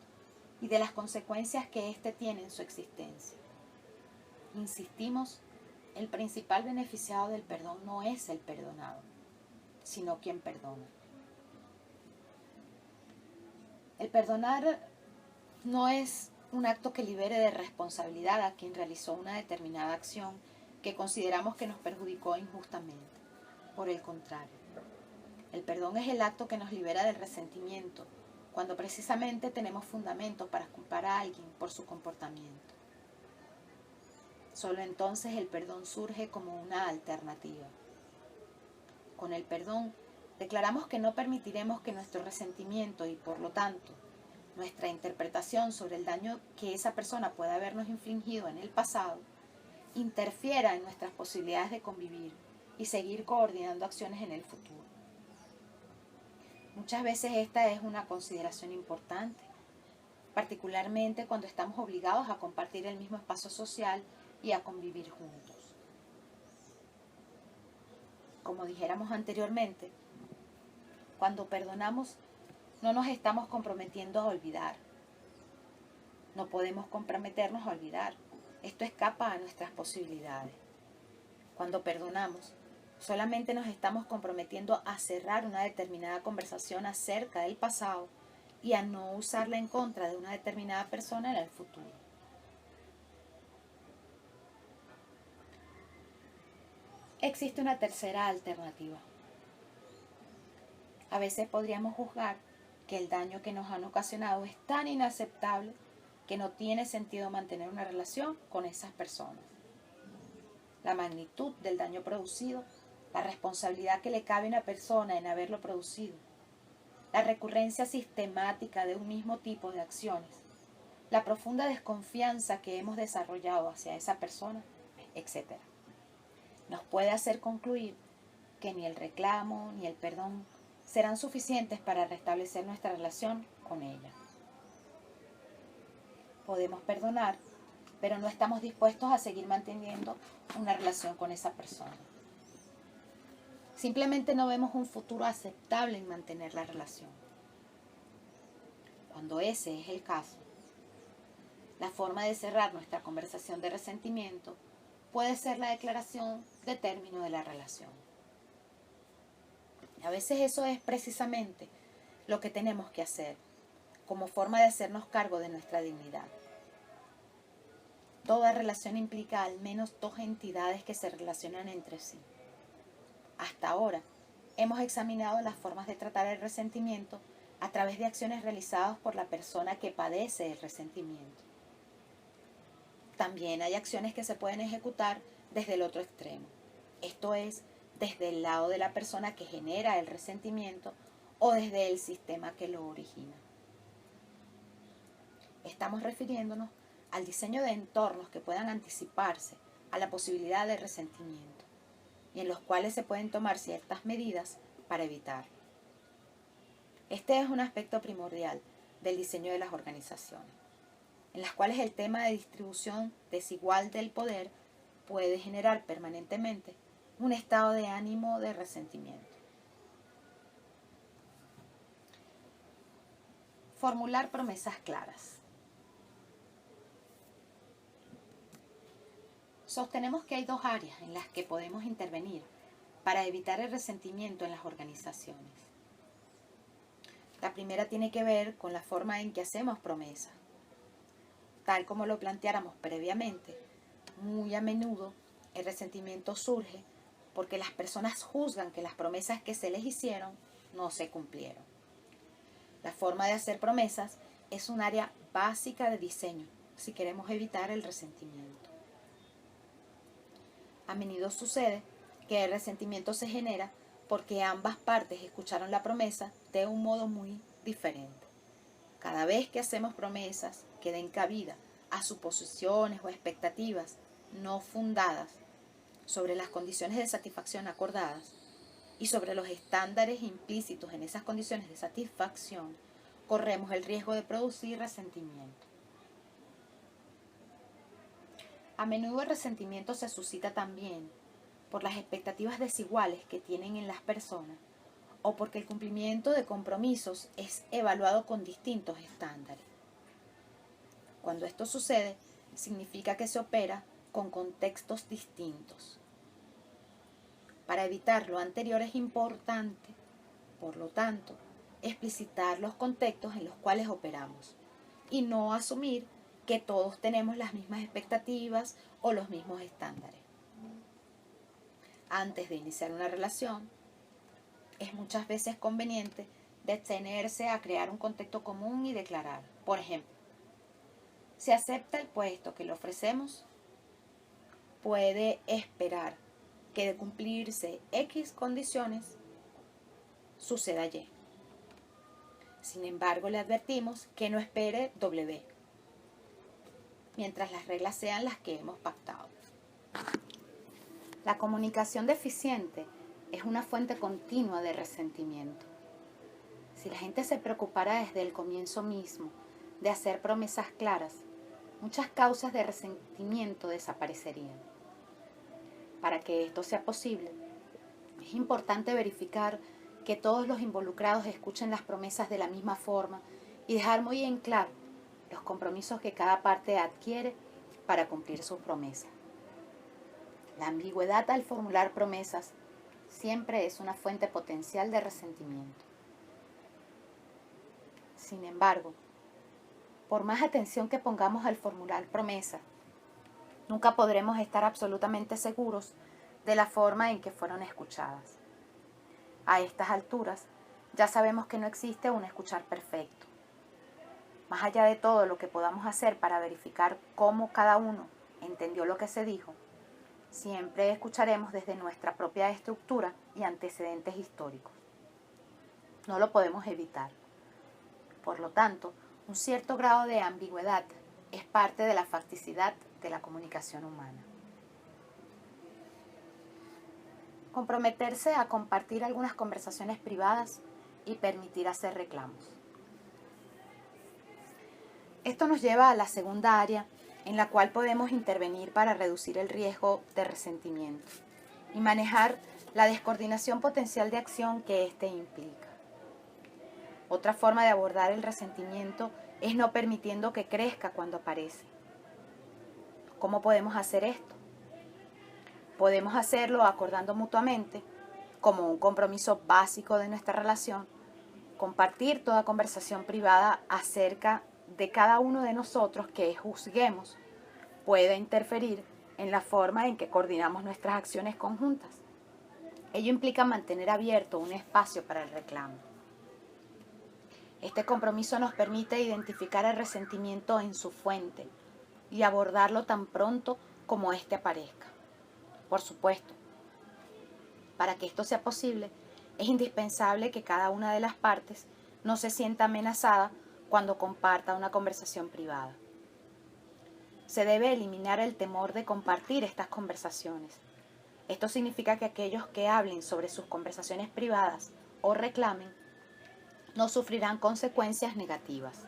y de las consecuencias que éste tiene en su existencia. Insistimos, el principal beneficiado del perdón no es el perdonado, sino quien perdona. El perdonar no es un acto que libere de responsabilidad a quien realizó una determinada acción que consideramos que nos perjudicó injustamente. Por el contrario, el perdón es el acto que nos libera del resentimiento, cuando precisamente tenemos fundamento para culpar a alguien por su comportamiento. Solo entonces el perdón surge como una alternativa. Con el perdón, declaramos que no permitiremos que nuestro resentimiento y, por lo tanto, nuestra interpretación sobre el daño que esa persona puede habernos infligido en el pasado, interfiera en nuestras posibilidades de convivir y seguir coordinando acciones en el futuro. Muchas veces esta es una consideración importante, particularmente cuando estamos obligados a compartir el mismo espacio social y a convivir juntos. Como dijéramos anteriormente, cuando perdonamos no nos estamos comprometiendo a olvidar. No podemos comprometernos a olvidar. Esto escapa a nuestras posibilidades. Cuando perdonamos, solamente nos estamos comprometiendo a cerrar una determinada conversación acerca del pasado y a no usarla en contra de una determinada persona en el futuro. Existe una tercera alternativa. A veces podríamos juzgar que el daño que nos han ocasionado es tan inaceptable que no tiene sentido mantener una relación con esas personas. La magnitud del daño producido, la responsabilidad que le cabe a una persona en haberlo producido, la recurrencia sistemática de un mismo tipo de acciones, la profunda desconfianza que hemos desarrollado hacia esa persona, etc. Nos puede hacer concluir que ni el reclamo ni el perdón serán suficientes para restablecer nuestra relación con ella. Podemos perdonar, pero no estamos dispuestos a seguir manteniendo una relación con esa persona. Simplemente no vemos un futuro aceptable en mantener la relación. Cuando ese es el caso, la forma de cerrar nuestra conversación de resentimiento puede ser la declaración de término de la relación. A veces eso es precisamente lo que tenemos que hacer, como forma de hacernos cargo de nuestra dignidad. Toda relación implica al menos dos entidades que se relacionan entre sí. Hasta ahora, hemos examinado las formas de tratar el resentimiento a través de acciones realizadas por la persona que padece el resentimiento. También hay acciones que se pueden ejecutar desde el otro extremo, esto es, desde el lado de la persona que genera el resentimiento o desde el sistema que lo origina. Estamos refiriéndonos al diseño de entornos que puedan anticiparse a la posibilidad de resentimiento y en los cuales se pueden tomar ciertas medidas para evitarlo. Este es un aspecto primordial del diseño de las organizaciones, en las cuales el tema de distribución desigual del poder puede generar permanentemente un estado de ánimo de resentimiento. Formular promesas claras. Sostenemos que hay dos áreas en las que podemos intervenir para evitar el resentimiento en las organizaciones. La primera tiene que ver con la forma en que hacemos promesas. Tal como lo planteáramos previamente, muy a menudo el resentimiento surge porque las personas juzgan que las promesas que se les hicieron no se cumplieron. La forma de hacer promesas es un área básica de diseño si queremos evitar el resentimiento. A menudo sucede que el resentimiento se genera porque ambas partes escucharon la promesa de un modo muy diferente. Cada vez que hacemos promesas que den cabida a suposiciones o expectativas no fundadas sobre las condiciones de satisfacción acordadas y sobre los estándares implícitos en esas condiciones de satisfacción, corremos el riesgo de producir resentimiento. A menudo el resentimiento se suscita también por las expectativas desiguales que tienen en las personas o porque el cumplimiento de compromisos es evaluado con distintos estándares. Cuando esto sucede, significa que se opera con contextos distintos. Para evitar lo anterior es importante, por lo tanto, explicitar los contextos en los cuales operamos y no asumir que todos tenemos las mismas expectativas o los mismos estándares. Antes de iniciar una relación, es muchas veces conveniente detenerse a crear un contexto común y declarar, por ejemplo, si acepta el puesto que le ofrecemos, puede esperar que de cumplirse X condiciones, suceda Y. Sin embargo, le advertimos que no espere W, mientras las reglas sean las que hemos pactado. La comunicación deficiente es una fuente continua de resentimiento. Si la gente se preocupara desde el comienzo mismo de hacer promesas claras, muchas causas de resentimiento desaparecerían. Para que esto sea posible, es importante verificar que todos los involucrados escuchen las promesas de la misma forma y dejar muy en claro los compromisos que cada parte adquiere para cumplir sus promesas. La ambigüedad al formular promesas siempre es una fuente potencial de resentimiento. Sin embargo, por más atención que pongamos al formular promesas, nunca podremos estar absolutamente seguros de la forma en que fueron escuchadas. A estas alturas, ya sabemos que no existe un escuchar perfecto. Más allá de todo lo que podamos hacer para verificar cómo cada uno entendió lo que se dijo, siempre escucharemos desde nuestra propia estructura y antecedentes históricos. No lo podemos evitar. Por lo tanto, un cierto grado de ambigüedad es parte de la facticidad de la comunicación humana. Comprometerse a compartir algunas conversaciones privadas y permitir hacer reclamos. Esto nos lleva a la segunda área en la cual podemos intervenir para reducir el riesgo de resentimiento y manejar la descoordinación potencial de acción que éste implica. Otra forma de abordar el resentimiento es no permitiendo que crezca cuando aparece. ¿Cómo podemos hacer esto? Podemos hacerlo acordando mutuamente, como un compromiso básico de nuestra relación, compartir toda conversación privada acerca de cada uno de nosotros que juzguemos puede interferir en la forma en que coordinamos nuestras acciones conjuntas. Ello implica mantener abierto un espacio para el reclamo. Este compromiso nos permite identificar el resentimiento en su fuente y abordarlo tan pronto como éste aparezca. Por supuesto, para que esto sea posible, es indispensable que cada una de las partes no se sienta amenazada cuando comparta una conversación privada. Se debe eliminar el temor de compartir estas conversaciones. Esto significa que aquellos que hablen sobre sus conversaciones privadas o reclamen no sufrirán consecuencias negativas.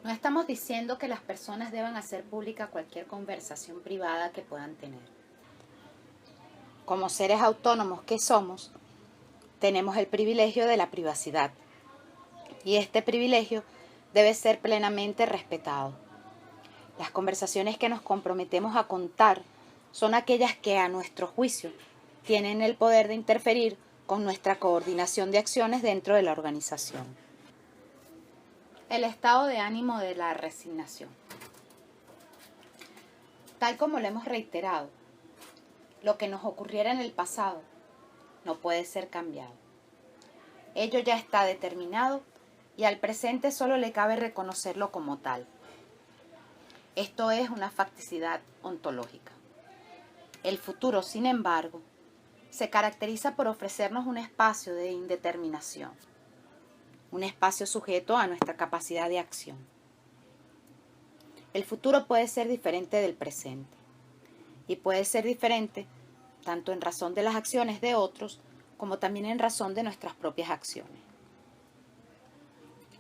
No estamos diciendo que las personas deban hacer pública cualquier conversación privada que puedan tener. Como seres autónomos que somos, tenemos el privilegio de la privacidad, y este privilegio debe ser plenamente respetado. Las conversaciones que nos comprometemos a contar son aquellas que, a nuestro juicio, tienen el poder de interferir con nuestra coordinación de acciones dentro de la organización. El estado de ánimo de la resignación. Tal como lo hemos reiterado, lo que nos ocurriera en el pasado no puede ser cambiado. Ello ya está determinado y al presente solo le cabe reconocerlo como tal. Esto es una facticidad ontológica. El futuro, sin embargo, se caracteriza por ofrecernos un espacio de indeterminación, un espacio sujeto a nuestra capacidad de acción. El futuro puede ser diferente del presente y puede ser diferente tanto en razón de las acciones de otros como también en razón de nuestras propias acciones.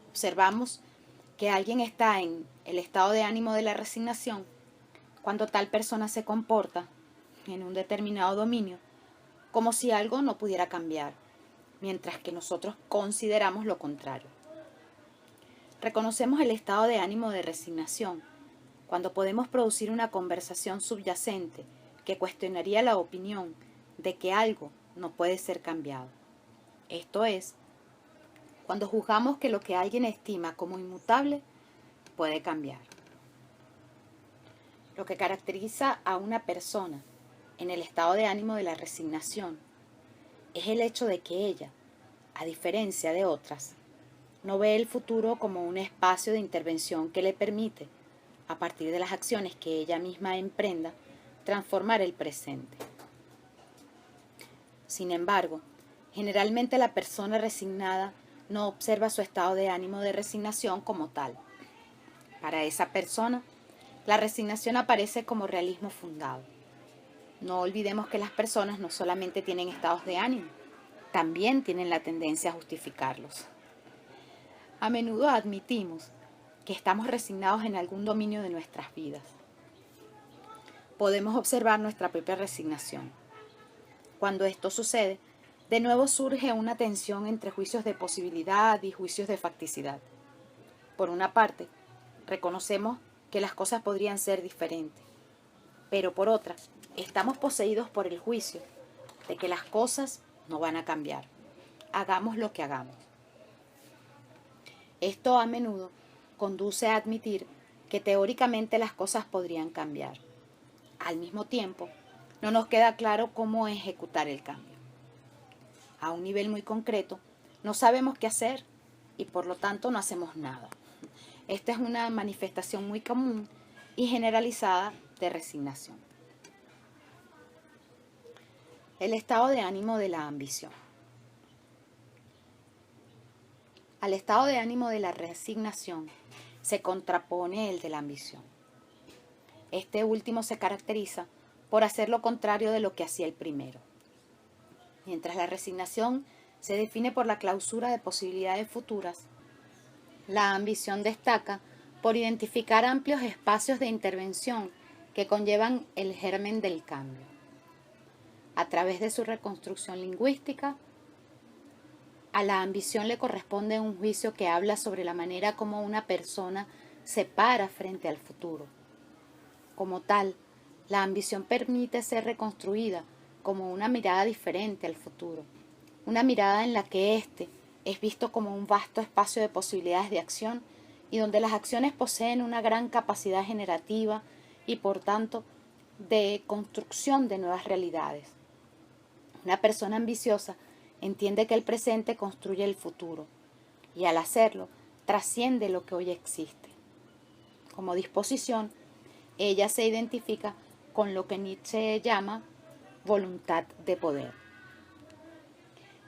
Observamos que alguien está en el estado de ánimo de la resignación cuando tal persona se comporta en un determinado dominio como si algo no pudiera cambiar, mientras que nosotros consideramos lo contrario. Reconocemos el estado de ánimo de resignación cuando podemos producir una conversación subyacente que cuestionaría la opinión de que algo no puede ser cambiado. Esto es, cuando juzgamos que lo que alguien estima como inmutable puede cambiar. Lo que caracteriza a una persona en el estado de ánimo de la resignación es el hecho de que ella, a diferencia de otras, no ve el futuro como un espacio de intervención que le permite, a partir de las acciones que ella misma emprenda, transformar el presente. Sin embargo, generalmente la persona resignada no observa su estado de ánimo de resignación como tal. Para esa persona, la resignación aparece como realismo fundado. No olvidemos que las personas no solamente tienen estados de ánimo, también tienen la tendencia a justificarlos. A menudo admitimos que estamos resignados en algún dominio de nuestras vidas. Podemos observar nuestra propia resignación. Cuando esto sucede, de nuevo surge una tensión entre juicios de posibilidad y juicios de facticidad. Por una parte, reconocemos que las cosas podrían ser diferentes, pero por otra, estamos poseídos por el juicio de que las cosas no van a cambiar, hagamos lo que hagamos. Esto a menudo conduce a admitir que teóricamente las cosas podrían cambiar. Al mismo tiempo, no nos queda claro cómo ejecutar el cambio. A un nivel muy concreto, no sabemos qué hacer y por lo tanto no hacemos nada. Esta es una manifestación muy común y generalizada de resignación. El estado de ánimo de la ambición. Al estado de ánimo de la resignación se contrapone el de la ambición. Este último se caracteriza por hacer lo contrario de lo que hacía el primero. Mientras la resignación se define por la clausura de posibilidades futuras, la ambición destaca por identificar amplios espacios de intervención que conllevan el germen del cambio. A través de su reconstrucción lingüística, a la ambición le corresponde un juicio que habla sobre la manera como una persona se para frente al futuro. Como tal, la ambición permite ser reconstruida como una mirada diferente al futuro, una mirada en la que éste es visto como un vasto espacio de posibilidades de acción y donde las acciones poseen una gran capacidad generativa y por tanto de construcción de nuevas realidades. Una persona ambiciosa entiende que el presente construye el futuro y al hacerlo trasciende lo que hoy existe. Como disposición, ella se identifica con lo que Nietzsche llama voluntad de poder.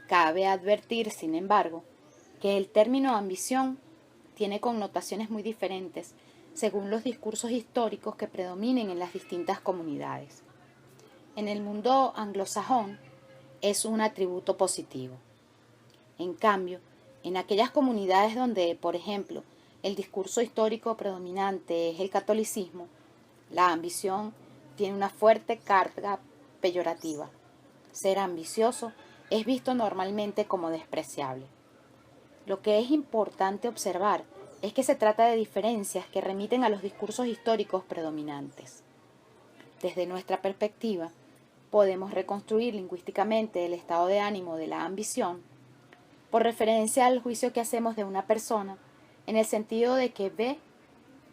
Cabe advertir, sin embargo, que el término ambición tiene connotaciones muy diferentes según los discursos históricos que predominen en las distintas comunidades. En el mundo anglosajón es un atributo positivo. En cambio, en aquellas comunidades donde, por ejemplo, el discurso histórico predominante es el catolicismo, la ambición tiene una fuerte carga peyorativa. Ser ambicioso es visto normalmente como despreciable. Lo que es importante observar es que se trata de diferencias que remiten a los discursos históricos predominantes. Desde nuestra perspectiva, podemos reconstruir lingüísticamente el estado de ánimo de la ambición por referencia al juicio que hacemos de una persona en el sentido de que ve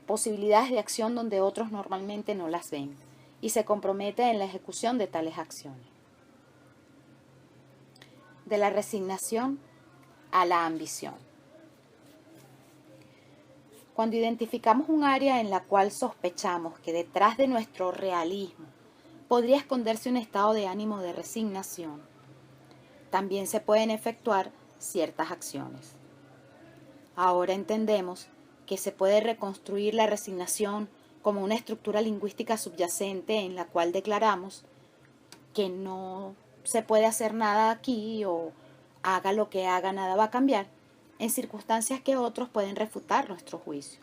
posibilidades de acción donde otros normalmente no las ven y se compromete en la ejecución de tales acciones. De la resignación a la ambición. Cuando identificamos un área en la cual sospechamos que detrás de nuestro realismo podría esconderse un estado de ánimo de resignación, también se pueden efectuar ciertas acciones. Ahora entendemos que se puede reconstruir la resignación como una estructura lingüística subyacente en la cual declaramos que no se puede hacer nada aquí o haga lo que haga, nada va a cambiar, en circunstancias que otros pueden refutar nuestro juicio.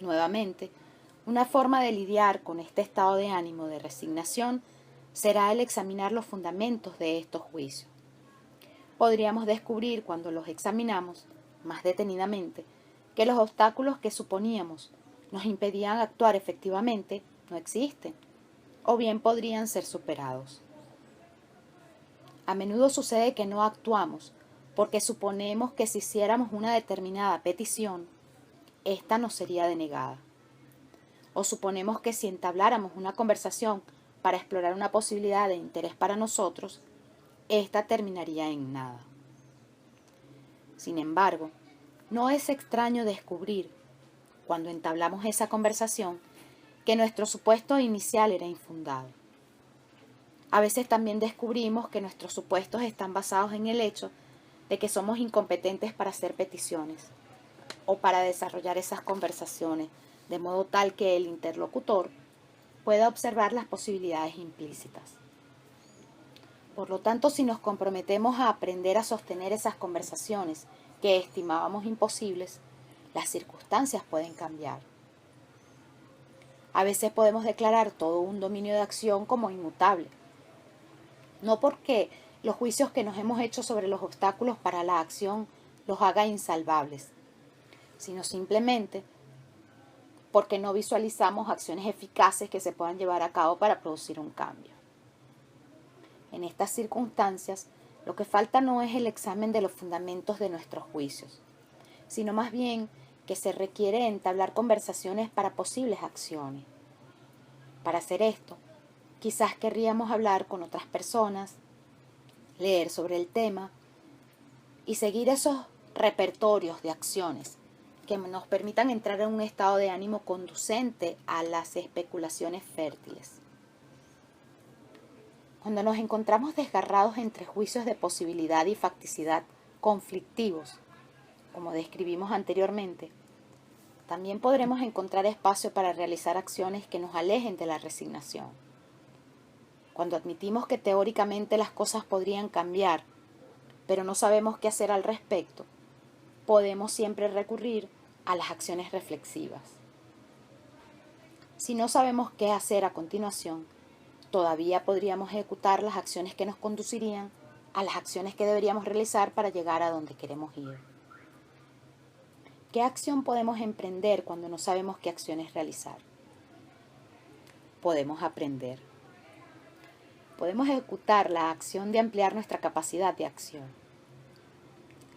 Nuevamente, una forma de lidiar con este estado de ánimo de resignación será el examinar los fundamentos de estos juicios. Podríamos descubrir, cuando los examinamos más detenidamente, que los obstáculos que suponíamos nos impedían actuar efectivamente no existen, o bien podrían ser superados. A menudo sucede que no actuamos porque suponemos que si hiciéramos una determinada petición, ésta nos sería denegada. O suponemos que si entabláramos una conversación para explorar una posibilidad de interés para nosotros, ésta terminaría en nada. Sin embargo, no es extraño descubrir, cuando entablamos esa conversación, que nuestro supuesto inicial era infundado. A veces también descubrimos que nuestros supuestos están basados en el hecho de que somos incompetentes para hacer peticiones o para desarrollar esas conversaciones, de modo tal que el interlocutor pueda observar las posibilidades implícitas. Por lo tanto, si nos comprometemos a aprender a sostener esas conversaciones que estimábamos imposibles, las circunstancias pueden cambiar. A veces podemos declarar todo un dominio de acción como inmutable, no porque los juicios que nos hemos hecho sobre los obstáculos para la acción los haga insalvables, sino simplemente porque no visualizamos acciones eficaces que se puedan llevar a cabo para producir un cambio. En estas circunstancias, lo que falta no es el examen de los fundamentos de nuestros juicios, sino más bien que se requiere entablar conversaciones para posibles acciones. Para hacer esto, quizás querríamos hablar con otras personas, leer sobre el tema y seguir esos repertorios de acciones que nos permitan entrar en un estado de ánimo conducente a las especulaciones fértiles. Cuando nos encontramos desgarrados entre juicios de posibilidad y facticidad conflictivos, como describimos anteriormente, también podremos encontrar espacio para realizar acciones que nos alejen de la resignación. Cuando admitimos que teóricamente las cosas podrían cambiar, pero no sabemos qué hacer al respecto, podemos siempre recurrir a las acciones reflexivas. Si no sabemos qué hacer a continuación, todavía podríamos ejecutar las acciones que nos conducirían a las acciones que deberíamos realizar para llegar a donde queremos ir. ¿Qué acción podemos emprender cuando no sabemos qué acciones realizar? Podemos aprender. Podemos ejecutar la acción de ampliar nuestra capacidad de acción.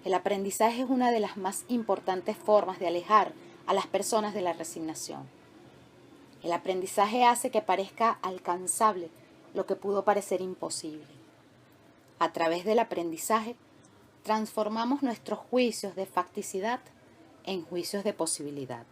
El aprendizaje es una de las más importantes formas de alejar a las personas de la resignación. El aprendizaje hace que parezca alcanzable lo que pudo parecer imposible. A través del aprendizaje, transformamos nuestros juicios de facticidad en juicios de posibilidad.